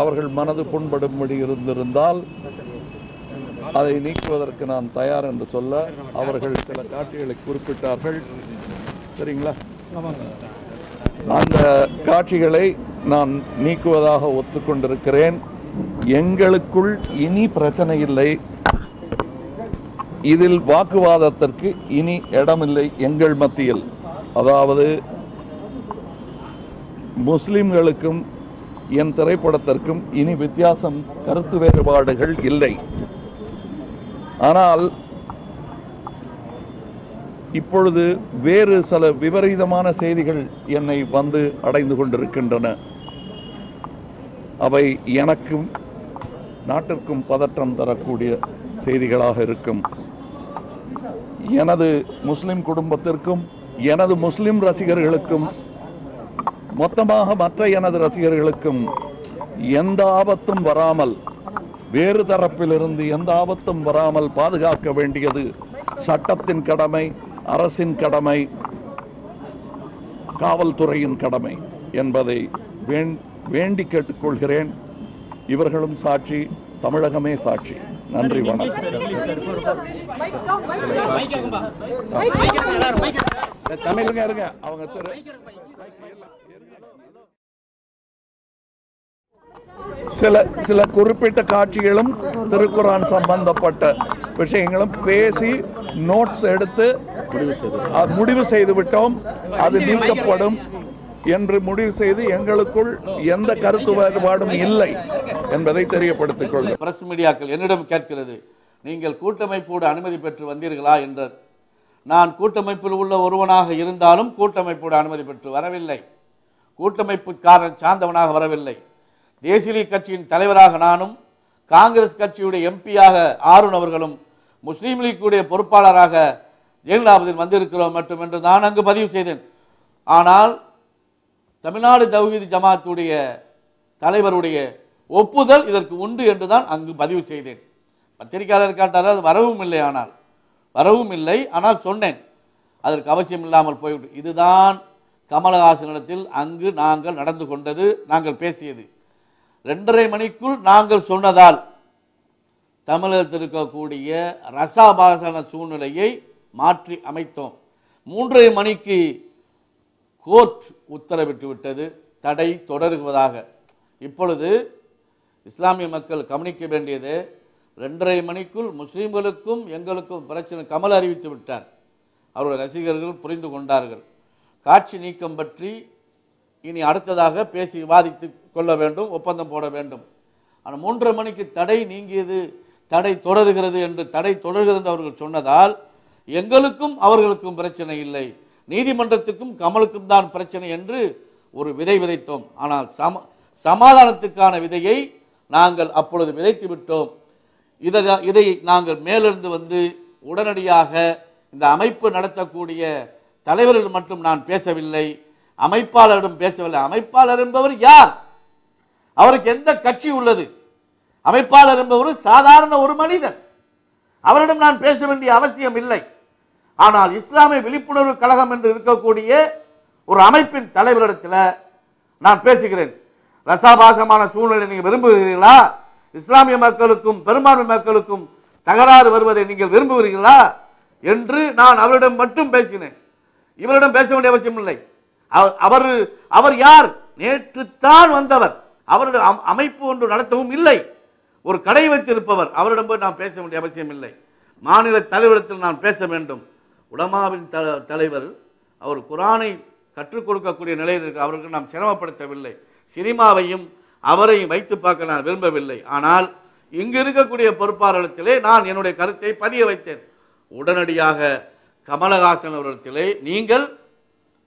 அவர்கள் மனது புண்படும்படி இருந்திருந்தால் அதை நீக்குவதற்கு நான் தயார் என்று சொல்ல அவர்கள் சில காட்சிகளை குறிப்பிட்டார்கள். சரிங்களா? அந்த காட்சிகளை நான் நீக்குவதாக ஒத்துக்கொண்டிருக்கிறேன். எங்களுக்குள் இனி பிரச்சனை இல்லை. இதில் வாக்குவாதத்திற்கு இனி இடமில்லை எங்கள் மத்தியில். அதாவது முஸ்லிம்களுக்கும் என் திரைப்படத்திற்கும் இனி வித்தியாசம், கருத்து வேறுபாடுகள் இல்லை. ஆனால் இப்பொழுது வேறு சில விபரீதமான செய்திகள் என்னை வந்து அடைந்து கொண்டிருக்கின்றன. அவை எனக்கும் நாட்டிற்கும் பதற்றம் தரக்கூடிய செய்திகளாக இருக்கும். எனது முஸ்லிம் குடும்பத்திற்கும் எனது முஸ்லிம் ரசிகர்களுக்கும் மொத்தமாக மற்ற எனது ரசிகர்களுக்கும் எந்த ஆபத்தும் வராமல், வேறு தரப்பிலிருந்து எந்த ஆபத்தும் வராமல் பாதுகாக்க வேண்டியது சட்டத்தின் கடமை, அரசின் கடமை, காவல்துறையின் கடமை என்பதை வேண்டி கேட்டுக்கொள்கிறேன். இவர்களும் சாட்சி, தமிழகமே சாட்சி. நன்றி, வணக்கம். தமிழுங்க இருங்க, அவங்க சில குறிப்பிட்ட காட்சிகளும் திருக்குர்ஆன் சம்பந்தப்பட்ட விஷயங்களும் பேசி நோட்ஸ் எடுத்து முடிவு செய்து விட்டோம். அது நீக்கப்படும் என்று முடிவு செய்து எங்களுக்குள் எந்த கருத்து வேறுபாடும் இல்லை என்பதை தெரியப்படுத்திக் கொள்கிறேன். பிரஸ் மீடியாக்கள் என்னிடம் கேட்கிறது, நீங்கள் கூட்டமைப்போடு அனுமதி பெற்று வந்தீர்களா என்றார். நான் கூட்டமைப்பில் உள்ள ஒருவனாக இருந்தாலும் கூட்டமைப்போடு அனுமதி பெற்று வரவில்லை. கூட்டமைப்புக்காரன் சார்ந்தவனாக வரவில்லை. தேசிய லீக் கட்சியின் தலைவராக நானும், காங்கிரஸ் கட்சியுடைய எம்பியாக ஆருண் அவர்களும், முஸ்லீம் லீக்குடைய பொறுப்பாளராக ஜெயலலிதாபதியில் வந்திருக்கிறோம் மட்டும் என்று நான் அங்கு பதிவு செய்தேன். ஆனால் தமிழ்நாடு தௌஹீத் ஜமாத்துடைய தலைவருடைய ஒப்புதல் இதற்கு உண்டு என்று தான் அங்கு பதிவு செய்தேன். பத்திரிகையாளர் கேட்டார், அது வரவும் இல்லை. ஆனால் சொன்னேன், அதற்கு அவசியம் இல்லாமல் போய்விட்டு. இதுதான் கமலஹாசனிடத்தில் அங்கு நாங்கள் நடந்து கொண்டது, நாங்கள் பேசியது. 2:30 மணிக்குள் நாங்கள் சொன்னதால் தமிழகத்தில் இருக்கக்கூடிய ரசாபாசன சூழ்நிலையை மாற்றி அமைத்தோம். 3:30 மணிக்கு கோர்ட் உத்தரவிட்டு விட்டது, தடை தொடருவதாக. இப்பொழுது இஸ்லாமிய மக்கள் கவனிக்க வேண்டியது, 2:30 மணிக்குள் முஸ்லீம்களுக்கும் எங்களுக்கும் பிரச்சனை கமல் அறிவித்து விட்டார். அவருடைய ரசிகர்கள் புரிந்து கொண்டார்கள். காட்சி நீக்கம் பற்றி இனி அடுத்ததாக பேசி விவாதித்து கொள்ள வேண்டும், ஒப்பந்தம் போட வேண்டும். ஆனால் 3:30 மணிக்கு தடை நீங்கியது, தடை தொடர்கிறது என்று அவர்கள் சொன்னதால் எங்களுக்கும் அவர்களுக்கும் பிரச்சனை இல்லை, நீதிமன்றத்துக்கும் கமலுக்கும் தான் பிரச்சனை என்று ஒரு விதை விதைத்தோம். ஆனால் சமாதானத்துக்கான விதையை நாங்கள் அப்பொழுது விதைத்து விட்டோம். இதை நாங்கள் மேலிருந்து வந்து உடனடியாக இந்த அமைப்பு நடத்தக்கூடிய தலைவர்கள் மட்டும் நான் பேசவில்லை, அமைப்பாளரிடம் பேசவில்லை. அமைப்பாளர் என்பவர் யார்? அவருக்கு எந்த கட்சி உள்ளது? அமைப்பாளர் என்பவர் சாதாரண ஒரு மனிதன். அவரிடம் நான் பேச வேண்டிய அவசியம் இல்லை. ஆனால் இஸ்லாமிய விழிப்புணர்வு கழகம் என்று இருக்கக்கூடிய ஒரு அமைப்பின் தலைவரிடத்தில் நான் பேசுகிறேன். ரசாபாசமான சூழ்நிலை நீங்கள் விரும்புகிறீர்களா? இஸ்லாமிய மக்களுக்கும் பெரும்பான்மை மக்களுக்கும் தகராறு வருவதை நீங்கள் விரும்புகிறீர்களா என்று நான் அவரிடம் மட்டும் பேசினேன். இவரிடம் பேச வேண்டிய அவசியம் இல்லை. அவர் யார்? நேற்று தான் வந்தவர். அவருடைய அமைப்பு ஒன்று நடத்தவும் இல்லை, ஒரு கடை வைத்திருப்பவர். அவரிடம் போய் நான் பேச வேண்டிய அவசியம் இல்லை. மாநில தலைவரிடத்தில் நான் பேச வேண்டும். உலமாவின் தலைவர், அவர் குரானை கற்றுக் கொடுக்கக்கூடிய நிலையில் இருக்க, அவருக்கு நாம் சிரமப்படுத்தவில்லை. சினிமாவையும் அவரையும் வைத்து பார்க்க நான் விரும்பவில்லை. ஆனால் இங்கு இருக்கக்கூடிய பொறுப்பாளரிடத்திலே நான் என்னுடைய கருத்தை பதிய வைத்தேன். உடனடியாக கமலஹாசன் அவரிடத்திலே நீங்கள்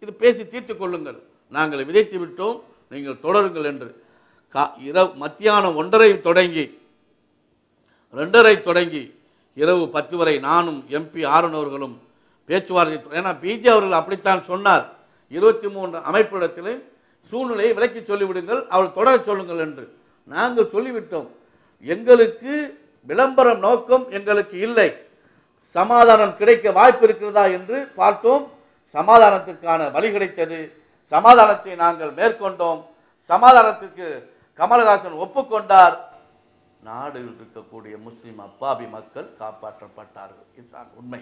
இது பேசி தீர்த்து கொள்ளுங்கள், நாங்கள் விதைத்து விட்டோம், நீங்கள் தொடருங்கள் என்று மத்தியானம் 1:30 தொடங்கி 2:30 தொடங்கி இரவு 10 வரை நானும் எம்பி ஆருண் அவர்களும் பேச்சுவார்த்தை. ஏன்னா பிஜே அவர்கள் அப்படித்தான் சொன்னார், 23 அமைப்பிடத்திலும் சூழ்நிலையை விலக்கி சொல்லிவிடுங்கள், அவள் தொடர சொல்லுங்கள் என்று நாங்கள் சொல்லிவிட்டோம். எங்களுக்கு விளம்பரம் நோக்கம் எங்களுக்கு இல்லை. சமாதானம் கிடைக்க வாய்ப்பு இருக்கிறதா என்று பார்த்தோம். சமாதானத்திற்கான வழி கிடைத்தது. சமாதானத்தை நாங்கள் மேற்கொண்டோம். சமாதானத்திற்கு கமலஹாசன் ஒப்புக்கொண்டார். நாடில் இருக்கக்கூடிய முஸ்லிம் அப்பாவி மக்கள் காப்பாற்றப்பட்டார்கள். இதுதான் உண்மை.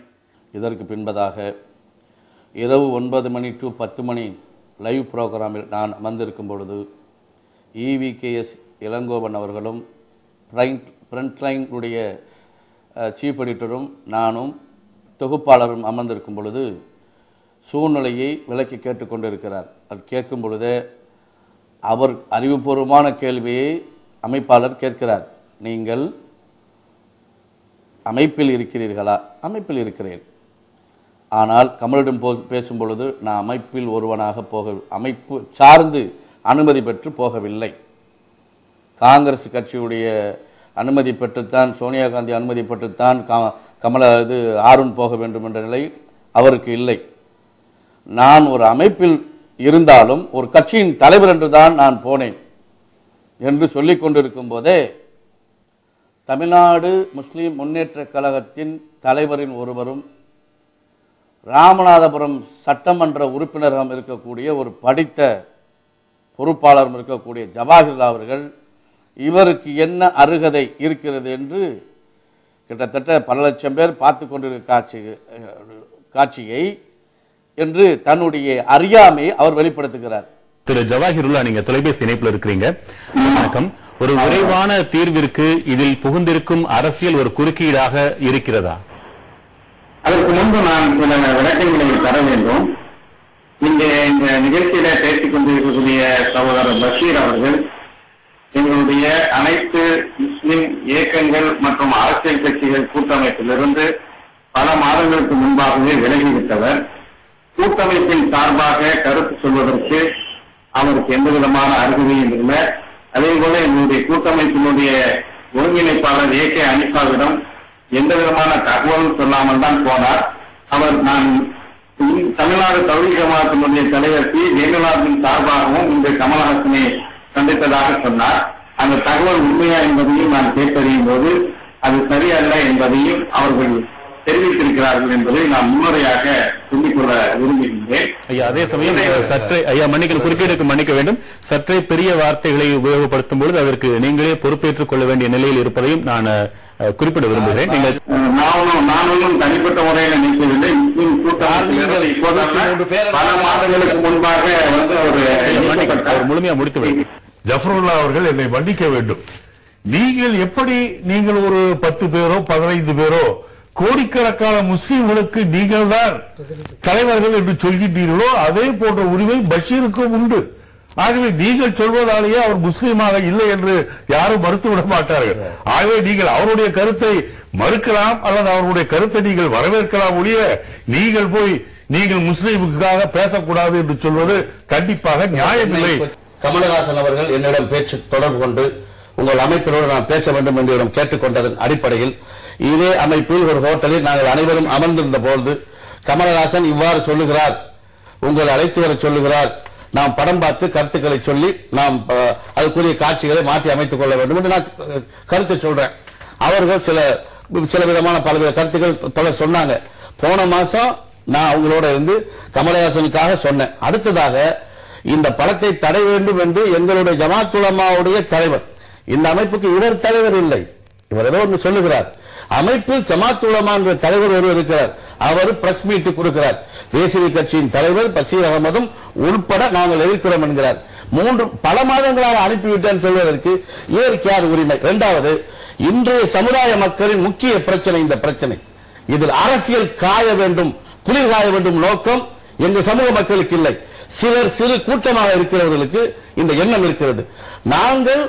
இதற்கு பின்பதாக இரவு 9 மணி டு 10 மணி லைவ் ப்ரோக்ராமில் நான் அமர்ந்திருக்கும் பொழுது EVKS இளங்கோவன் அவர்களும் ஃப்ரண்ட்லைனுடைய சீஃப் எடிட்டரும் நானும் தொகுப்பாளரும் அமர்ந்திருக்கும் பொழுது சூழ்நிலையை விளக்கி கேட்டுக்கொண்டிருக்கிறார். அது கேட்கும் பொழுதே அவர் அறிவுபூர்வமான கேள்வியை அமைப்பாளர் கேட்கிறார். நீங்கள் அமைப்பில் இருக்கிறீர்களா? அமைப்பில் இருக்கிறேன். ஆனால் கமலிடம் பேசும் பொழுது நான் அமைப்பில் ஒருவனாக அமைப்பு சார்ந்து அனுமதி பெற்று போகவில்லை. காங்கிரஸ் கட்சியுடைய அனுமதி பெற்றுத்தான், சோனியா காந்தி அனுமதி பெற்றுத்தான் ஆருண் போக வேண்டும் என்ற நிலை அவருக்கு இல்லை. நான் ஒரு அமைப்பில் இருந்தாலும் ஒரு கட்சியின் தலைவர் என்று தான் நான் போனேன் என்று சொல்லிக் கொண்டிருக்கும் போதே தமிழ்நாடு முஸ்லிம் முன்னேற்ற கழகத்தின் தலைவரின் ஒருவரும் ராமநாதபுரம் சட்டமன்ற உறுப்பினராக இருக்கக்கூடிய ஒரு படித்த பொறுப்பாளரும் இருக்கக்கூடிய ஜவாஹிர்லா அவர்கள் இவருக்கு என்ன அருகதை இருக்கிறது என்று கிட்டத்தட்ட பல லட்சம் பேர் பார்த்து கொண்டிருக்க காட்சியை என்று தன்னுடைய அறியாமையை அவர் வெளிப்படுத்துகிறார். திரு ஜவாஹிருல்லா, நீங்க தொலைபேசி இணைப்பில் இருக்கிறீங்க. வணக்கம். ஒரு விரைவான தீர்விற்கு இதில் புகுந்திருக்கும் அரசியல் ஒரு குறுக்கீடாக இருக்கிறதா? அதற்கு முன்பு நான் சில விளக்கங்களை தர வேண்டும். இந்த நிகழ்ச்சியில பேசிக் கொண்டிருக்கக்கூடிய சகோதரர் பஷீர் அவர்கள் எங்களுடைய அனைத்து முஸ்லிம் இயக்கங்கள் மற்றும் அரசியல் கட்சிகள் கூட்டமைப்பிலிருந்து பல மாதங்களுக்கு முன்பாகவே விலகிவிட்டவர். கூட்டமைப்பின் சார்பாக கருத்து சொல்வதற்கு அவருக்கு எந்த விதமான அருகதையும் இல்லை. அதே போல எங்களுடைய கூட்டமைப்பினுடைய ஒருங்கிணைப்பாளர் AK அனிசாவிடம் எந்த விதமான தகவலும் சொல்லாமல் தான் போனார். அவர் நான் தமிழ்நாடு தௌஹீத் ஜமாஅத்தினுடைய தலைவர் P. ஜெயலலிதாவின் சார்பாகவும் இந்த கமலஹாசனை சந்தித்ததாக சொன்னார். அந்த தகவல் உண்மையா என்பதையும் நான் கேட்டறியும் போது அது சரியல்ல என்பதையும் அவர்கள் தெரிவித்திருக்கிறார்கள் என்பதை நான் முன்னுரையாக சொல்லிக்கொள்ள விரும்புகின்றேன். ஐயா, அதே சமயம் சற்றே குறுக்கீடுக்கு மன்னிக்க வேண்டும், சற்றே பெரிய வார்த்தைகளை உபயோகப்படுத்தும் பொழுது அதற்கு நீங்களே பொறுப்பேற்றுக் கொள்ள வேண்டிய நிலையில் இருப்பதையும் நான் குறிப்பிட விரும்புகிறேன். நீங்கள் நான் ஒன்றும் தனிப்பட்ட முறையில் நினைக்கவில்லை. முஸ்லிம் கூட்டமைப்பு பல மாதங்களுக்கு முன்பாக வந்து ஒரு முழுமையா முடித்து வேண்டும். ஜஃபருல்லா அவர்கள் என்னை மன்னிக்க வேண்டும். நீங்கள் ஒரு 10 பேரோ 15 பேரோ கோடிக்கணக்கான முஸ்லிம்களுக்கு நீங்கள் தான் தலைவர்கள் என்று சொல்கின்றீர்களோ அதே போன்ற உரிமை பஷீருக்கும் உண்டு. ஆகவே நீங்கள் சொல்வதாலேயே அவர் முஸ்லீமாக இல்லை என்று யாரும் மறுத்துவிட மாட்டார்கள். ஆகவே நீங்கள் அவருடைய கருத்தை மறுக்கலாம் அல்லது அவருடைய கருத்தை நீங்கள் வரவேற்கலாம் ஒழிய நீங்கள் முஸ்லீமுக்காக பேசக்கூடாது என்று சொல்வது கண்டிப்பாக நியாயமில்லை. கமலஹாசன் அவர்கள் என்னிடம் பேச்சு தொடர்பு கொண்டு உங்கள் அமைப்பினோடு நான் பேச வேண்டும் என்று கேட்டுக்கொண்டதன் அடிப்படையில் இதே அமைப்பில் ஒரு ஹோட்டலில் நாங்கள் அனைவரும் அமர்ந்திருந்த போது கமலஹாசன் இவ்வாறு சொல்லுகிறார், உங்களை அழைத்து வர சொல்லுகிறார், நாம் படம் பார்த்து கருத்துக்களை சொல்லி நாம் அதுக்குரிய காட்சிகளை மாற்றி அமைத்துக் கொள்ள வேண்டும் என்று நான் கருத்தை சொல்றேன். அவர்கள் சில விதமான பல கருத்துக்கள் பல சொன்னாங்க. போன மாசம் நான் அவங்களோட இருந்து கமலஹாசனுக்காக சொன்னேன். அடுத்ததாக இந்த படத்தை தடை வேண்டும் என்று எங்களுடைய ஜமாத் உலமாவுடைய தலைவர், இந்த அமைப்புக்கு இவர் தலைவர் இல்லை, இவர் ஏதோ ஒன்று சொல்லுகிறார். அமைப்பில் ஜமாத் உலமா என்ற தலைவர் ஒருவர் இருக்கிறார், அவர் பிரஸ் மீட் கொடுக்கிறார். தேசிய கட்சியின் தலைவர் பஷீர் அகமதும் உள்பட நாங்கள் எதிர்க்கிறோம் என்கிறார். பல மாதங்களாக அனுப்பிவிட்டேன் சொல்வதற்கு இவருக்கு யார் உரிமை? இரண்டாவது, இன்றைய சமுதாய மக்களின் முக்கிய பிரச்சனை இந்த பிரச்சனை. இதில் அரசியல் காய வேண்டும், குளிர் காய வேண்டும் நோக்கம் எங்கள் சமூக மக்களுக்கு இல்லை. சிறு கூட்டமாக இருக்கிறவர்களுக்கு இந்த எண்ணம் இருக்கிறது. நாங்கள்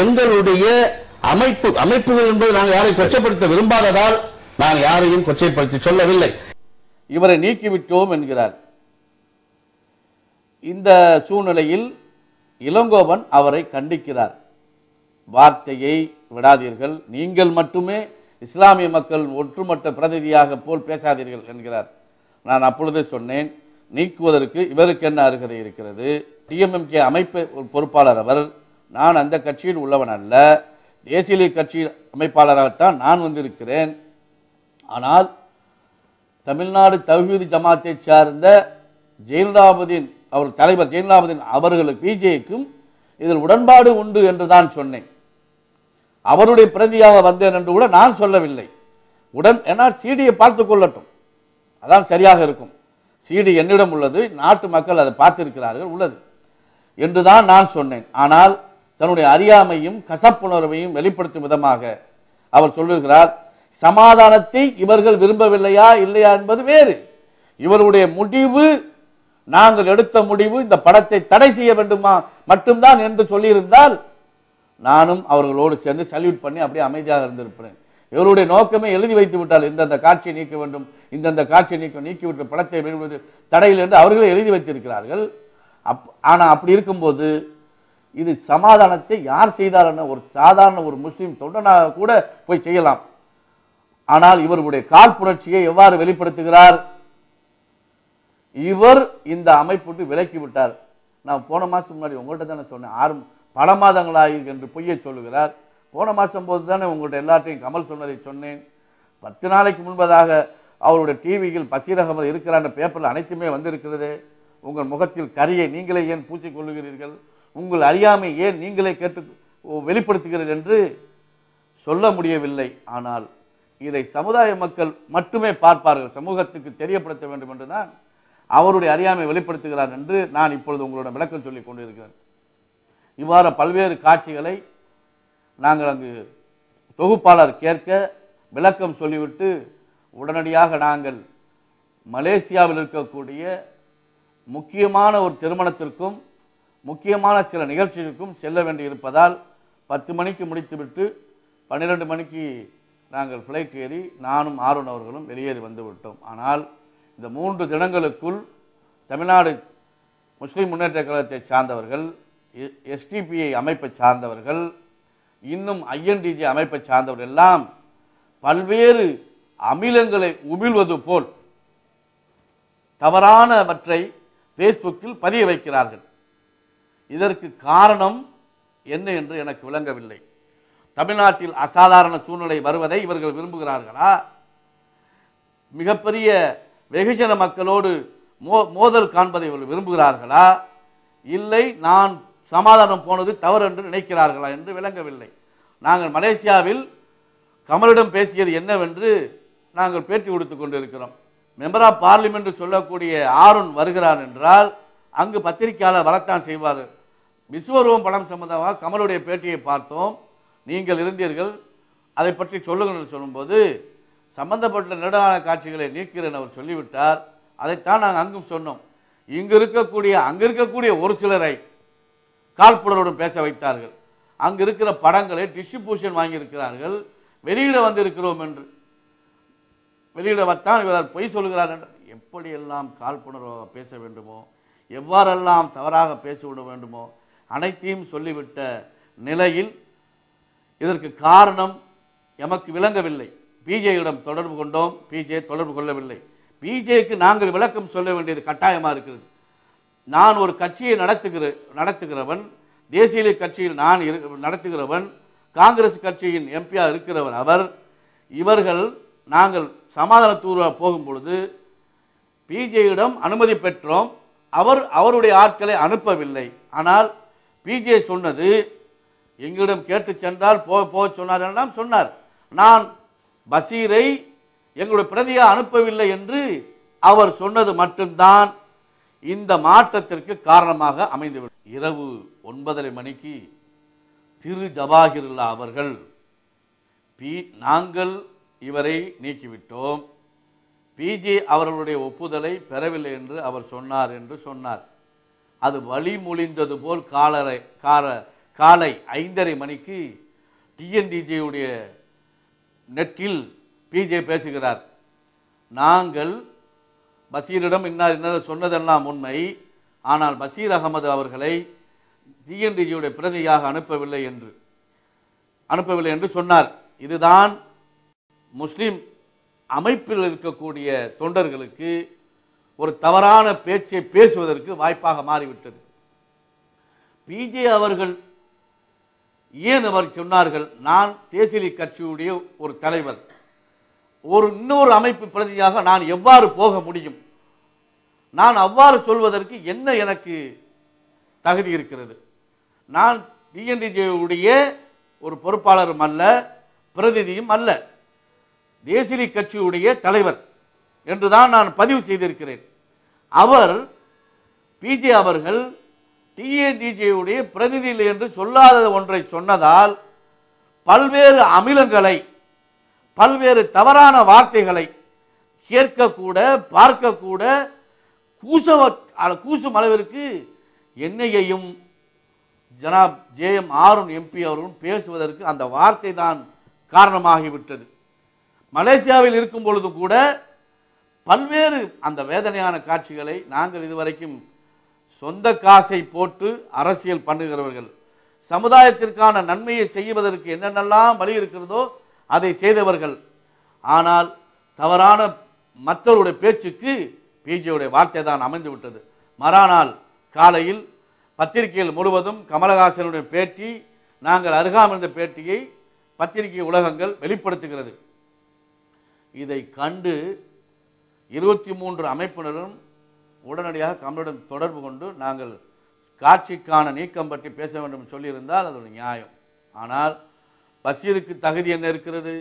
எங்களுடைய அமைப்புகள் என்பது நாங்கள் யாரையும் கொச்சைப்படுத்த விரும்பாததால் நாங்கள் யாரையும் கொச்சைப்படுத்தி சொல்லவில்லை. இவரை நீக்கிவிட்டோம் என்கிறார். இந்த சூழ்நிலையில் இளங்கோவன் அவரை கண்டிக்கிறார். வார்த்தையை விடாதீர்கள், நீங்கள் மட்டுமே இஸ்லாமிய மக்கள் ஒற்றுமொத்த பிரதிநிதியாக போல் பேசாதீர்கள் என்கிறார். நான் அப்பொழுதே சொன்னேன், நீக்குவதற்கு இவருக்கு என்ன அருகதை இருக்கிறது? டிஎம்எம்கே அமைப்பு பொறுப்பாளர் அவர். நான் அந்த கட்சியில் உள்ளவன் அல்ல, தேசிய கட்சி அமைப்பாளராகத்தான் நான் வந்திருக்கிறேன். ஆனால் தமிழ்நாடு தவ்ஹீத் ஜமாத்தை சார்ந்த ஜெயின்லாபுதீன் அவர் தலைவர் ஜெயின்லாபுதீன் அவர்களுக்கு பிஜேக்கும் இதில் உடன்பாடு உண்டு என்று தான் சொன்னேன். அவருடைய பிரதியாக வந்தேன் என்று கூட நான் சொல்லவில்லை. ஏன்னா சிடியை பார்த்து கொள்ளட்டும், அதான் சரியாக இருக்கும். சிடி என்னிடம் உள்ளது, நாட்டு மக்கள் அதை பார்த்திருக்கிறார்கள், உள்ளது என்றுதான் நான் சொன்னேன். ஆனால் தன்னுடைய அறியாமையும் கசப்புணர்வையும் வெளிப்படுத்தும் விதமாக அவர் சொல்லுகிறார், சமாதானத்தை இவர்கள் விரும்பவில்லையா இல்லையா என்பது வேறு. இவருடைய முடிவு, நாங்கள் எடுத்த முடிவு இந்த படத்தை தடை செய்ய வேண்டுமா மட்டும்தான் என்று சொல்லியிருந்தால் நானும் அவர்களோடு சேர்ந்து சல்யூட் பண்ணி அப்படியே அமைதியாக இருந்திருப்பேன். இவருடைய நோக்கமே எழுதி வைத்து விட்டால் இந்தந்த காட்சியை நீக்க வேண்டும், இந்தந்த காட்சியை நீக்கிவிட்டு படத்தை வெளியிடுவது தடையில் என்று அவர்களே எழுதி வைத்திருக்கிறார்கள். ஆனால் அப்படி இருக்கும்போது இது சமாதானத்தை யார் செய்தார் என ஒரு சாதாரண ஒரு முஸ்லீம் தொண்டனாக கூட போய் செய்யலாம். ஆனால் இவருடைய காழ்ப்புணர்ச்சியை எவ்வாறு வெளிப்படுத்துகிறார்? இவர் இந்த அமைப்பு விலக்கி விட்டார். நான் போன மாதம் முன்னாடி உங்கள்கிட்ட தானே சொன்னேன், பல மாதங்களாகி என்று பொய்யை சொல்லுகிறார். போன மாதம் போது தானே உங்கள்கிட்ட எல்லாத்தையும் கமல் சொன்னதை சொன்னேன். 10 நாளைக்கு முன்பதாக அவருடைய டிவியில் பசீர் அகமது இருக்கிறான்ற பேப்பரில் அனைத்துமே வந்திருக்கிறது. உங்கள் முகத்தில் கரியை நீங்களே ஏன் பூசிக்கொள்ளுகிறீர்கள், உங்கள் அறியாமை ஏன் நீங்களே கேட்டு வெளிப்படுத்துகிறீர்கள் என்று சொல்ல முடியவில்லை. ஆனால் இதை சமுதாய மக்கள் மட்டுமே பார்ப்பார்கள், சமூகத்துக்கு தெரியப்படுத்த வேண்டும் என்று தான் அவருடைய அறியாமை வெளிப்படுத்துகிறார் என்று நான் இப்பொழுது உங்களோட விளக்கம் சொல்லிக் கொண்டிருக்கிறேன். இவ்வாறு பல்வேறு காட்சிகளை நாங்கள் அங்கு தொகுப்பாளர் கேட்க விளக்கம் சொல்லிவிட்டு உடனடியாக நாங்கள் மலேசியாவில் இருக்கக்கூடிய முக்கியமான ஒரு திருமணத்திற்கும் முக்கியமான சில நிகழ்ச்சிகளுக்கும் செல்ல வேண்டியிருப்பதால் 10 மணிக்கு முடித்துவிட்டு 12 மணிக்கு நாங்கள் ஃப்ளைட் ஏறி நானும் ஆரோன் அவர்களும் வெளியேறி வந்துவிட்டோம். ஆனால் இந்த 3 தினங்களுக்குள் தமிழ்நாடு முஸ்லீம் முன்னேற்ற கழகத்தை சார்ந்தவர்கள், எஸ்டிபிஐ அமைப்பை சார்ந்தவர்கள், இன்னும் ஐஎன்டிஜே அமைப்பை சார்ந்தவர்கள் எல்லாம் பல்வேறு அமிலங்களை உமிழ்வது போல் தவறானவற்றை ஃபேஸ்புக்கில் பதிய வைக்கிறார்கள். இதற்கு காரணம் என்ன என்று எனக்கு விளங்கவில்லை. தமிழ்நாட்டில் அசாதாரண சூழ்நிலை வருவதை இவர்கள் விரும்புகிறார்களா? மிகப்பெரிய வெகுஜன மக்களோடு மோதல் காண்பதை இவர்கள் விரும்புகிறார்களா? இல்லை நான் சமாதானம் போனது தவறு என்று நினைக்கிறார்களா என்று விளங்கவில்லை. நாங்கள் மலேசியாவில் கமலிடம் பேசியது என்னவென்று நாங்கள் பேட்டி கொடுத்து கொண்டிருக்கிறோம். மெம்பர் ஆஃப் பார்லிமெண்ட் சொல்லக்கூடிய ஆரோன் வருகிறார் என்றால் அங்கு பத்திரிகையாளர் வரத்தான் செய்வார். விஸ்வரூபம் படம் சம்பந்தமாக கமலுடைய பேட்டியை பார்த்தோம், நீங்கள் இருந்தீர்கள், அதை பற்றி சொல்லுங்கள் என்று சொல்லும்போது சம்பந்தப்பட்ட நெடுங்கால காட்சிகளை நீக்கிறேன் அவர் சொல்லிவிட்டார். அதைத்தான் நாங்கள் அங்கும் சொன்னோம். அங்கு இருக்கக்கூடிய ஒரு சிலரை காழ்ப்புணர்வுடன் பேச வைத்தார்கள். அங்கு இருக்கிற படங்களை டிஸ்ட்ரிபியூஷன் வாங்கியிருக்கிறார்கள், வெளியிட வந்திருக்கிறோம் என்று வெளியிடத்தான் இவர் பொய் சொல்கிறார் என்று எப்படியெல்லாம் காழ்ப்புணர்வாக பேச வேண்டுமோ, எவ்வாறெல்லாம் தவறாக பேசிவிட வேண்டுமோ அனைத்தையும் சொல்லிவிட்ட நிலையில் இதற்கு காரணம் எமக்கு விளங்கவில்லை. பிஜேயிடம் தொடர்பு கொண்டோம், பிஜே தொடர்பு கொள்ளவில்லை. பிஜேக்கு நாங்கள் விளக்கம் சொல்ல வேண்டியது கட்டாயமாக இருக்கிறது. நான் ஒரு கட்சியை நடத்துகிறவன், தேசிய கட்சியில் நான் நடத்துகிறவன், காங்கிரஸ் கட்சியின் எம்பியாக இருக்கிறவர் அவர். இவர்கள் நாங்கள் சமாதானத்தூர போகும் பொழுது பிஜேயிடம் அனுமதி பெற்றோம், அவருடைய ஆட்களை அனுப்பவில்லை. ஆனால் பிஜே சொன்னது எங்களிடம் கேட்டு சென்றால் போக சொன்னார் என்றால் சொன்னார். நான் பசீரை எங்களுடைய பிரதியாக அனுப்பவில்லை என்று அவர் சொன்னது மட்டும்தான் இந்த மாற்றத்திற்கு காரணமாக அமைந்துவிடும். இரவு 9:30 மணிக்கு திரு ஜவாஹிருல்லா அவர்கள் நாங்கள் இவரை நீக்கிவிட்டோம், பிஜே அவர்களுடைய ஒப்புதலை பெறவில்லை என்று அவர் சொன்னார் என்று சொன்னார். அது வழிமொழிந்தது போல் காலை 5:30 மணிக்கு டிஎன்டிஜேயுடைய நெட்டில் பிஜே பேசுகிறார். நாங்கள் பசீரிடம் இன்னதை சொன்னதெல்லாம் உண்மை, ஆனால் பசீர் அகமது அவர்களை டிஎன்டிஜியுடைய பிரதியாக அனுப்பவில்லை என்று சொன்னார். இதுதான் முஸ்லிம் அமைப்பில் இருக்கக்கூடிய தொண்டர்களுக்கு ஒரு தவறான பேச்சை பேசுவதற்கு வாய்ப்பாக மாறிவிட்டது. பிஜே அவர்கள் ஏன் அவர் சொன்னார்கள், நான் தேசிய கட்சியுடைய ஒரு தலைவர், இன்னொரு அமைப்பு பிரதியாக நான் எவ்வாறு போக முடியும், நான் அவ்வாறு சொல்வதற்கு என்ன எனக்கு தகுதி இருக்கிறது, நான் டிஎன்டிஜேயுடைய ஒரு பொறுப்பாளரும் அல்ல, பிரதிநிதியும் அல்ல, தேசிய கட்சியுடைய தலைவர் என்றுதான் நான் பதிவு செய்திருக்கிறேன். அவர் பிஜே அவர்கள் டிஎன்டிஜேயுடைய பிரதிநிதி என்று சொல்லாத ஒன்றை சொன்னதால் பல்வேறு அமிலங்களை, பல்வேறு தவறான வார்த்தைகளை கேட்கக்கூட பார்க்கக்கூட கூசும் அளவிற்கு என்னையையும் ஜனாப் JM ஆருண் MP அவர்களும் பேசுவதற்கு அந்த வார்த்தை தான் காரணமாகிவிட்டது. மலேசியாவில் இருக்கும் பொழுது கூட பல்வேறு அந்த வேதனையான காட்சிகளை நாங்கள் இதுவரைக்கும் சொந்த காசை போட்டு அரசியல் பண்ணுகிறவர்கள், சமுதாயத்திற்கான நன்மையை செய்வதற்கு என்னென்னலாம் வழி இருக்கிறதோ அதை செய்தவர்கள். ஆனால் தவறான மற்றவருடைய பேச்சுக்கு பிஜேயுடைய வார்த்தை தான் அமைந்து விட்டது. மறுநாள் காலையில் பத்திரிகையில் முழுவதும் கமலஹாசனுடைய பேட்டி, நாங்கள் அருகாமிருந்த பேட்டியை பத்திரிகை உலகங்கள் வெளிப்படுத்துகிறது. இதை கண்டு 23 அமைப்பினரும் உடனடியாக கமலுடன் தொடர்பு கொண்டு நாங்கள் காட்சிக்கான நீக்கம் பற்றி பேச வேண்டும் சொல்லியிருந்தால் அது ஒரு நியாயம். ஆனால் பஷீருக்கு தகுதி என்ன இருக்கிறது,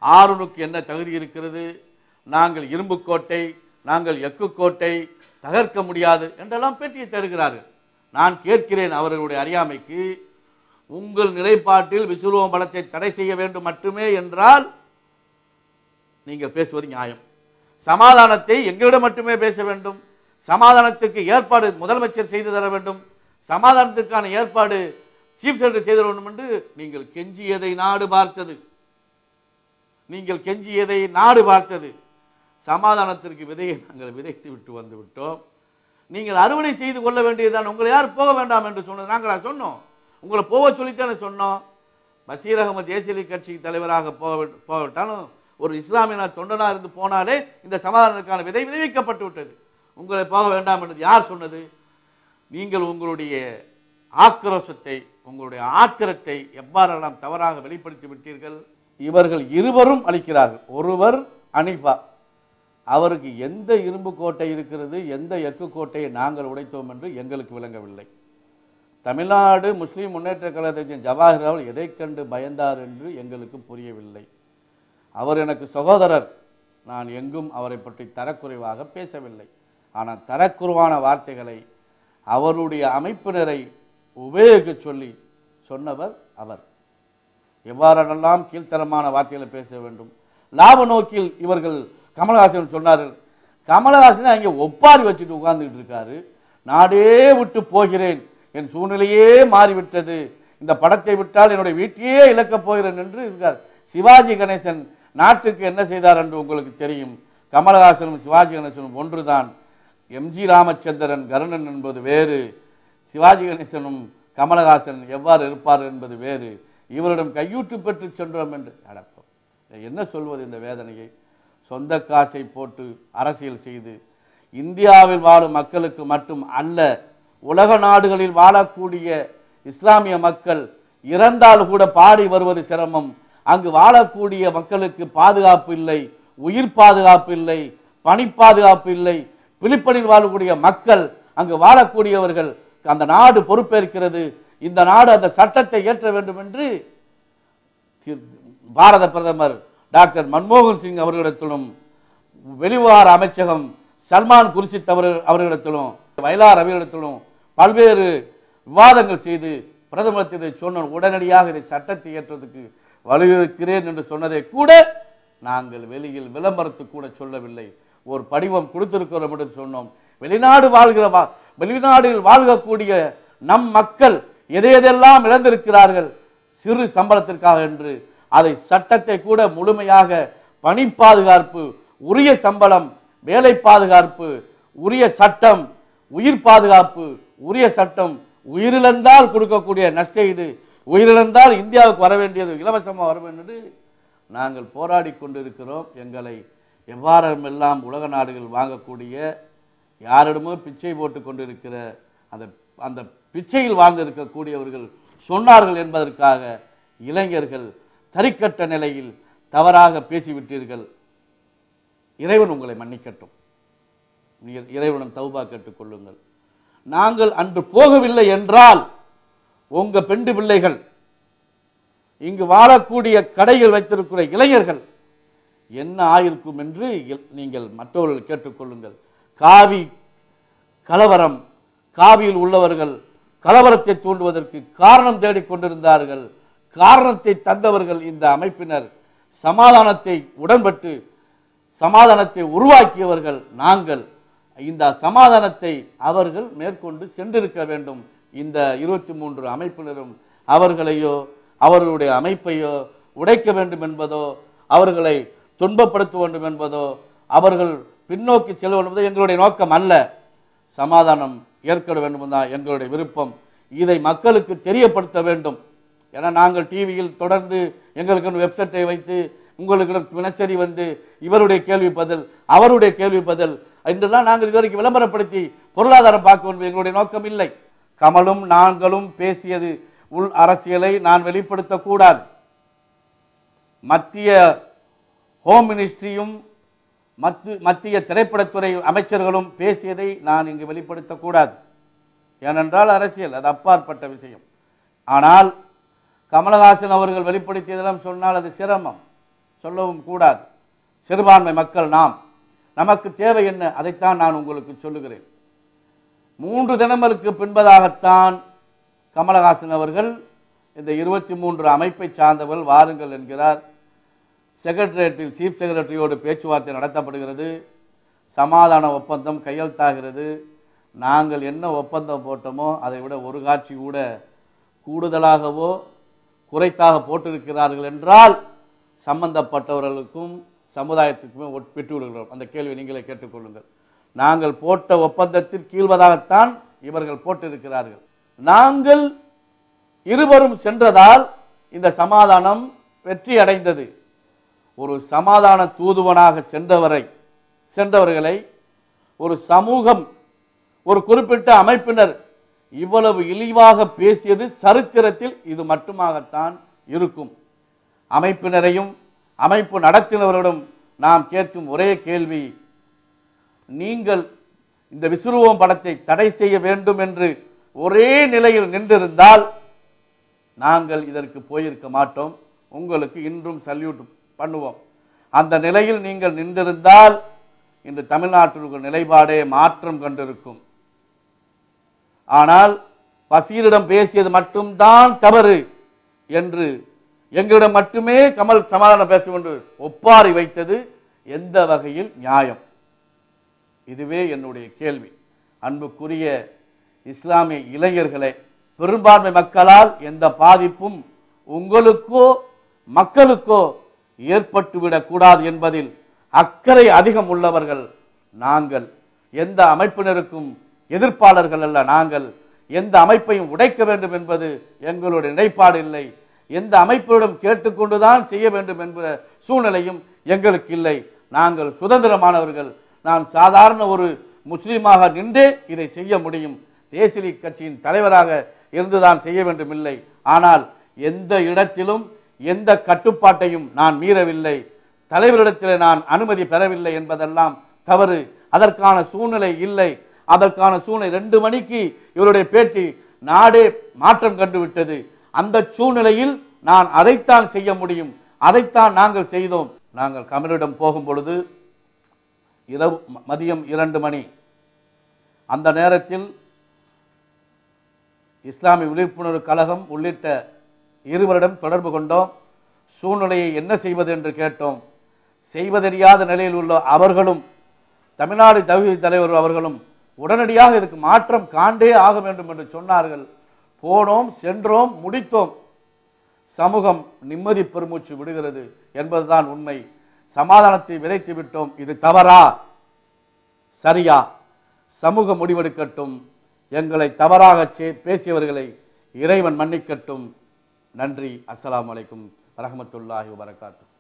ஆருணுக்கு என்ன தகுதி இருக்கிறது, நாங்கள் இரும்பு கோட்டை, நாங்கள் எக்கு கோட்டை தகர்க்க முடியாது என்றெல்லாம் பேட்டியை தருகிறார்கள். நான் கேட்கிறேன் அவர்களுடைய அறியாமைக்கு, உங்கள் நிலைப்பாட்டில் விசுவரூபம் படத்தை தடை செய்ய வேண்டும் மட்டுமே என்றால் நீங்கள் பேசுவது நியாயம். சமாதானத்தை எங்களிடம் மட்டுமே பேச வேண்டும், சமாதானத்துக்கு ஏற்பாடு முதலமைச்சர் செய்து தர வேண்டும், சமாதானத்துக்கான ஏற்பாடு சீஃப் செக்ரட்டரி செய்து தர வேண்டும் என்று நீங்கள் கெஞ்சியதை நாடு பார்த்தது. நீங்கள் கெஞ்சியதை நாடு பார்த்தது. சமாதானத்திற்கு விதையை நாங்கள் விதைத்து விட்டு வந்து விட்டோம். நீங்கள் அறுவடை செய்து கொள்ள வேண்டியதுதான். உங்களை யார் போக வேண்டாம் என்று சொன்னது? நாங்கள் சொன்னோம், உங்களை போக சொல்லித்தானே சொன்னோம். பஷீர் அகமது தேசிய கட்சி தலைவராக போகவிட்டாலும் ஒரு இஸ்லாமிய தொண்டனாக இருந்து போனாலே இந்த சமாதானத்துக்கான விதை விதைவிக்கப்பட்டு விட்டது. உங்களை போக வேண்டாம் என்று யார் சொன்னது? நீங்கள் உங்களுடைய ஆக்ரோஷத்தை, உங்களுடைய ஆத்திரத்தை எவ்வாறெல்லாம் தவறாக வெளிப்படுத்தி விட்டீர்கள். இவர்கள் இருவரும் அளிக்கிறார்கள். ஒருவர் அனிஃபா, அவருக்கு எந்த இரும்பு கோட்டை இருக்கிறது, எந்த எக்கு கோட்டையை நாங்கள் உடைத்தோம் என்று எங்களுக்கு விளங்கவில்லை. தமிழ்நாடு முஸ்லீம் முன்னேற்ற கழகத்தின் ஜவாஹிர் அவர்கள் எதை கண்டு பயந்தார் என்று எங்களுக்கு புரியவில்லை. அவர் எனக்கு சகோதரர், நான் எங்கும் அவரை பற்றி தரக்குறைவாக பேசவில்லை. ஆனால் தரக்குறைவான வார்த்தைகளை அவருடைய அமைப்பினரை உபயோகிக்க சொல்லி சொன்னவர் அவர். எவ்வாறெல்லாம் கீழ்த்தரமான வார்த்தைகளை பேச வேண்டும். லாப நோக்கில் இவர்கள் கமலஹாசன் சொன்னார்கள். கமலஹாசன் அங்கே ஒப்பாரி வச்சுட்டு உட்கார்ந்துட்டு இருக்காரு. நாடே விட்டு போகிறேன், என் சூழ்நிலையே மாறிவிட்டது, இந்த படத்தை விட்டால் என்னுடைய வீட்டையே இழக்கப் போகிறேன் என்று இருக்கார். சிவாஜி கணேசன் நாட்டுக்கு என்ன செய்தார் என்று உங்களுக்கு தெரியும். கமலஹாசனும் சிவாஜி கணேசனும் ஒன்றுதான். எம்ஜி ராமச்சந்திரன் கருணன் என்பது வேறு, சிவாஜி கணேசனும் கமலஹாசன் எவ்வாறு இருப்பார் என்பது வேறு. இவரிடம் கையூட்டு பெற்று சென்றோம் என்று அடப்போம். என்ன சொல்வது இந்த வேதனையை? சொந்த காசை போட்டு அரசியல் செய்து இந்தியாவில் வாழும் மக்களுக்கு மட்டும் அல்ல, உலக நாடுகளில் வாழக்கூடிய இஸ்லாமிய மக்கள் இறந்தால் கூட பாடி வருவது சிரமம். அங்கு வாழக்கூடிய மக்களுக்கு பாதுகாப்பு இல்லை, உயிர் பாதுகாப்பு இல்லை, பணி பாதுகாப்பு இல்லை. பிலிப்பைனில் வாழக்கூடிய மக்கள், அங்கு வாழக்கூடியவர்கள், அந்த நாடு பொறுப்பேற்கிறது. இந்த நாடு அந்த சட்டத்தை ஏற்ற வேண்டும் என்று பாரத பிரதமர் டாக்டர் மன்மோகன் சிங் அவர்களிடத்திலும், வெளிவிவகார அமைச்சகம் சல்மான் குர்ஷித் அவர்களிடத்திலும், வயலார் அவர்களிடத்திலும் பல்வேறு விவாதங்கள் செய்து பிரதமர் இதை சொன்ன உடனடியாக இதை சட்டத்தை ஏற்றதுக்கு வலியுறுக்கிறேன் என்று சொன்னதை கூட நாங்கள் வெளியில் விளம்பரத்துக்கு கூட சொல்லவில்லை. ஒரு படிவம் கொடுத்திருக்கிறோம் என்று சொன்னோம். வெளிநாடுகளில் வாழ்கக்கூடிய நம் மக்கள் எதையெல்லாம் இழந்திருக்கிறார்கள் சிறு சம்பளத்திற்காக என்று அதை சட்டத்தை கூட முழுமையாக பணி பாதுகாப்பு, உரிய சம்பளம், வேலை பாதுகாப்பு, உரிய சட்டம், உயிர் பாதுகாப்பு, உரிய சட்டம், உயிரிழந்தால் கொடுக்கக்கூடிய நஷ்டஈடு, உயிரிழந்தால் இந்தியாவுக்கு வர வேண்டியது இலவசமாக வர வேண்டும் என்று நாங்கள் போராடி கொண்டிருக்கிறோம். எங்களை எவ்வாறெல்லாம் உலக நாடுகள் வாங்கக்கூடிய யாரிடமோ பிச்சை போட்டு கொண்டிருக்கிற அந்த பிச்சையில் வாழ்ந்திருக்கக்கூடியவர்கள் சொன்னார்கள் என்பதற்காக இளைஞர்கள் தரிக்கட்ட நிலையில் தவறாக பேசிவிட்டீர்கள். இறைவன் உங்களை மன்னிக்கட்டும். இறைவனும் தௌபா கேட்டுக்கொள்ளுங்கள். நாங்கள் அன்று போகவில்லை என்றால் உங்க பெண்டு பிள்ளைகள், இங்கு வாழக்கூடிய கடையில் வைத்திருக்கிற இளைஞர்கள் என்ன ஆயிருக்கும் என்று நீங்கள் மற்றவர்கள் கேட்டுக்கொள்ளுங்கள். காவி கலவரம், காவியில் உள்ளவர்கள் கலவரத்தை தூண்டுவதற்கு காரணம் தேடிக்கொண்டிருந்தார்கள். காரணத்தை தந்தவர்கள் இந்த அமைப்பினர். சமாதானத்தை உடன்பட்டு சமாதானத்தை உருவாக்கியவர்கள் நாங்கள். இந்த சமாதானத்தை அவர்கள் மேற்கொண்டு சென்றிருக்க வேண்டும். இந்த 23 அமைப்பினரும் அவர்களையோ அவர்களுடைய அமைப்பையோ உடைக்க வேண்டும் என்பதோ அவர்களை துன்பப்படுத்த வேண்டும் என்பதோ அவர்கள் பின்னோக்கி செல்ல வேண்டும் என்பதோ எங்களுடைய நோக்கம் அல்ல. சமாதானம் ஏற்பட வேண்டும் தான் எங்களுடைய விருப்பம். இதை மக்களுக்கு தெரியப்படுத்த வேண்டும். ஏன்னா நாங்கள் டிவியில் தொடர்ந்து எங்களுக்கு வெப்சைட்டை வைத்து உங்களுக்கு தினசரி வந்து இவருடைய கேள்வி பதில் அவருடைய கேள்வி பதில் என்றெல்லாம் நாங்கள் இதுவரைக்கும் விளம்பரப்படுத்தி பொருளாதாரம் பார்க்க வேண்டும் எங்களுடைய நோக்கம் இல்லை. கமலும் நாங்களும் பேசியது உள் அரசியலை நான் வெளிப்படுத்தக்கூடாது. மத்திய ஹோம் மினிஸ்ட்ரியும் மத்திய திரைப்படத்துறை அமைச்சர்களும் பேசியதை நான் இங்கு வெளிப்படுத்தக்கூடாது. ஏனென்றால் அரசியல் அது அப்பாற்பட்ட விஷயம். ஆனால் கமலஹாசன் அவர்கள் வெளிப்படுத்தியதெல்லாம் சொன்னால் அது சிரமம், சொல்லவும் கூடாது. சிறுபான்மை மக்கள் நாம், நமக்கு தேவை என்ன, அதைத்தான் நான் உங்களுக்கு சொல்லுகிறேன். 3 தினங்களுக்கு பின்பதாகத்தான் கமலஹாசன் அவர்கள் இந்த 23 அமைப்பை சார்ந்தவர்கள் வாருங்கள் என்கிறார். செக்ரட்டரியேட்டில் சீஃப் செக்ரட்டரியோடு பேச்சுவார்த்தை நடத்தப்படுகிறது. சமாதான ஒப்பந்தம் கையெழுத்தாகிறது. நாங்கள் என்ன ஒப்பந்தம் போட்டோமோ அதை விட ஒரு காட்சி கூட கூடுதலாகவோ குறைத்தாக போட்டிருக்கிறார்கள் என்றால் சம்பந்தப்பட்டவர்களுக்கும் சமுதாயத்துக்குமே பெற்று விடுகிறோம். அந்த கேள்வி நீங்களே கேட்டுக்கொள்ளுங்கள். நாங்கள் போட்ட ஒப்பந்தத்தில் கீழ்வதாகத்தான் இவர்கள் போட்டிருக்கிறார்கள். நாங்கள் இருவரும் சென்றதால் இந்த சமாதானம் வெற்றி அடைந்தது. ஒரு சமாதான தூதுவனாக சென்றவர்களை ஒரு சமூகம், ஒரு குறிப்பிட்ட அமைப்பினர் இவ்வளவு இழிவாக பேசியது சரித்திரத்தில் இது மட்டுமாகத்தான் இருக்கும். அமைப்பினரையும் அமைப்பு நடத்தினவரிடம் நாம் கேட்கும் ஒரே கேள்வி, நீங்கள் இந்த விஸ்வரூபம் படத்தை தடை செய்ய வேண்டும் என்று ஒரே நிலையில் நின்றிருந்தால் நாங்கள் இதற்கு போயிருக்க மாட்டோம். உங்களுக்கு இன்றும் சல்யூட் பண்ணுவோம். அந்த நிலையில் நீங்கள் நின்றிருந்தால் இன்று தமிழ்நாட்டிற்கு நிலைப்பாடே மாற்றம் கண்டிருக்கும். ஆனால் பசீரிடம் பேசியது மட்டும்தான் தவறு என்று எங்களிடம் மட்டுமே கமல் சமாதானம் பேசிக்கொண்டு ஒப்பாரி வைத்தது எந்த வகையில் நியாயம்? இதுவே என்னுடைய கேள்வி. அன்புக்குரிய இஸ்லாமிய இளைஞர்களே, பெரும்பான்மை மக்களால் எந்த பாதிப்பும் உங்களுக்கோ மக்களுக்கோ ஏற்பட்டுவிடக் கூடாது என்பதில் அக்கறை அதிகம் உள்ளவர்கள் நாங்கள். எந்த அமைப்பினருக்கும் எதிர்ப்பாளர்கள் அல்ல நாங்கள். எந்த அமைப்பையும் உடைக்க வேண்டும் என்பது எங்களுடைய நிலைப்பாடு இல்லை. எந்த அமைப்பிடம் கேட்டுக்கொண்டுதான் செய்ய வேண்டும் என்ற சூழ்நிலையும் எங்களுக்கு இல்லை. நாங்கள் சுதந்திரமானவர்கள். நான் சாதாரண ஒரு முஸ்லீமாக நின்றே இதை செய்ய முடியும். தேசிய லீக் கட்சியின் தலைவராக இருந்துதான் செய்ய வேண்டும் இல்லை. ஆனால் எந்த இடத்திலும் எந்த கட்டுப்பாட்டையும் நான் மீறவில்லை. தலைவரிடத்தில் நான் அனுமதி பெறவில்லை என்பதெல்லாம் தவறு. அதற்கான சூழ்நிலை இல்லை. அதற்கான சூழ்நிலை 2 மணிக்கு இவருடைய பேச்சு நாடே மாற்றம் கண்டுவிட்டது. அந்த சூழ்நிலையில் நான் அதைத்தான் செய்ய முடியும். அதைத்தான் நாங்கள் செய்தோம். நாங்கள் கமலிடம் போகும் பொழுது மதியம் 2 மணி. அந்த நேரத்தில் இஸ்லாமிய விழிப்புணர்வு கழகம் உள்ளிட்ட இருவரிடம் தொடர்பு கொண்டோம். சூழ்நிலையை என்ன செய்வது என்று கேட்டோம். செய்வதறியாத நிலையில் உள்ள அவர்களும் தமிழ்நாடு தவ்ஹீத் தலைவர் அவர்களும் உடனடியாக இதுக்கு மாற்றம் காண்டே ஆக வேண்டும் என்று சொன்னார்கள். போனோம், சென்றோம், முடித்தோம். சமூகம் நிம்மதி பெருமூச்சு விடுகிறது என்பதுதான் உண்மை. சமாதானத்தை விதைத்து விட்டோம். இது தவறா சரியா? சமூகம் முடிவெடுக்கட்டும். எங்களை தவறாக பேசியவர்களை இறைவன் மன்னிக்கட்டும். நன்றி. அஸ்ஸலாமு அலைக்கும் வரஹ்மத்துல்லாஹி வபரகாத்துஹு.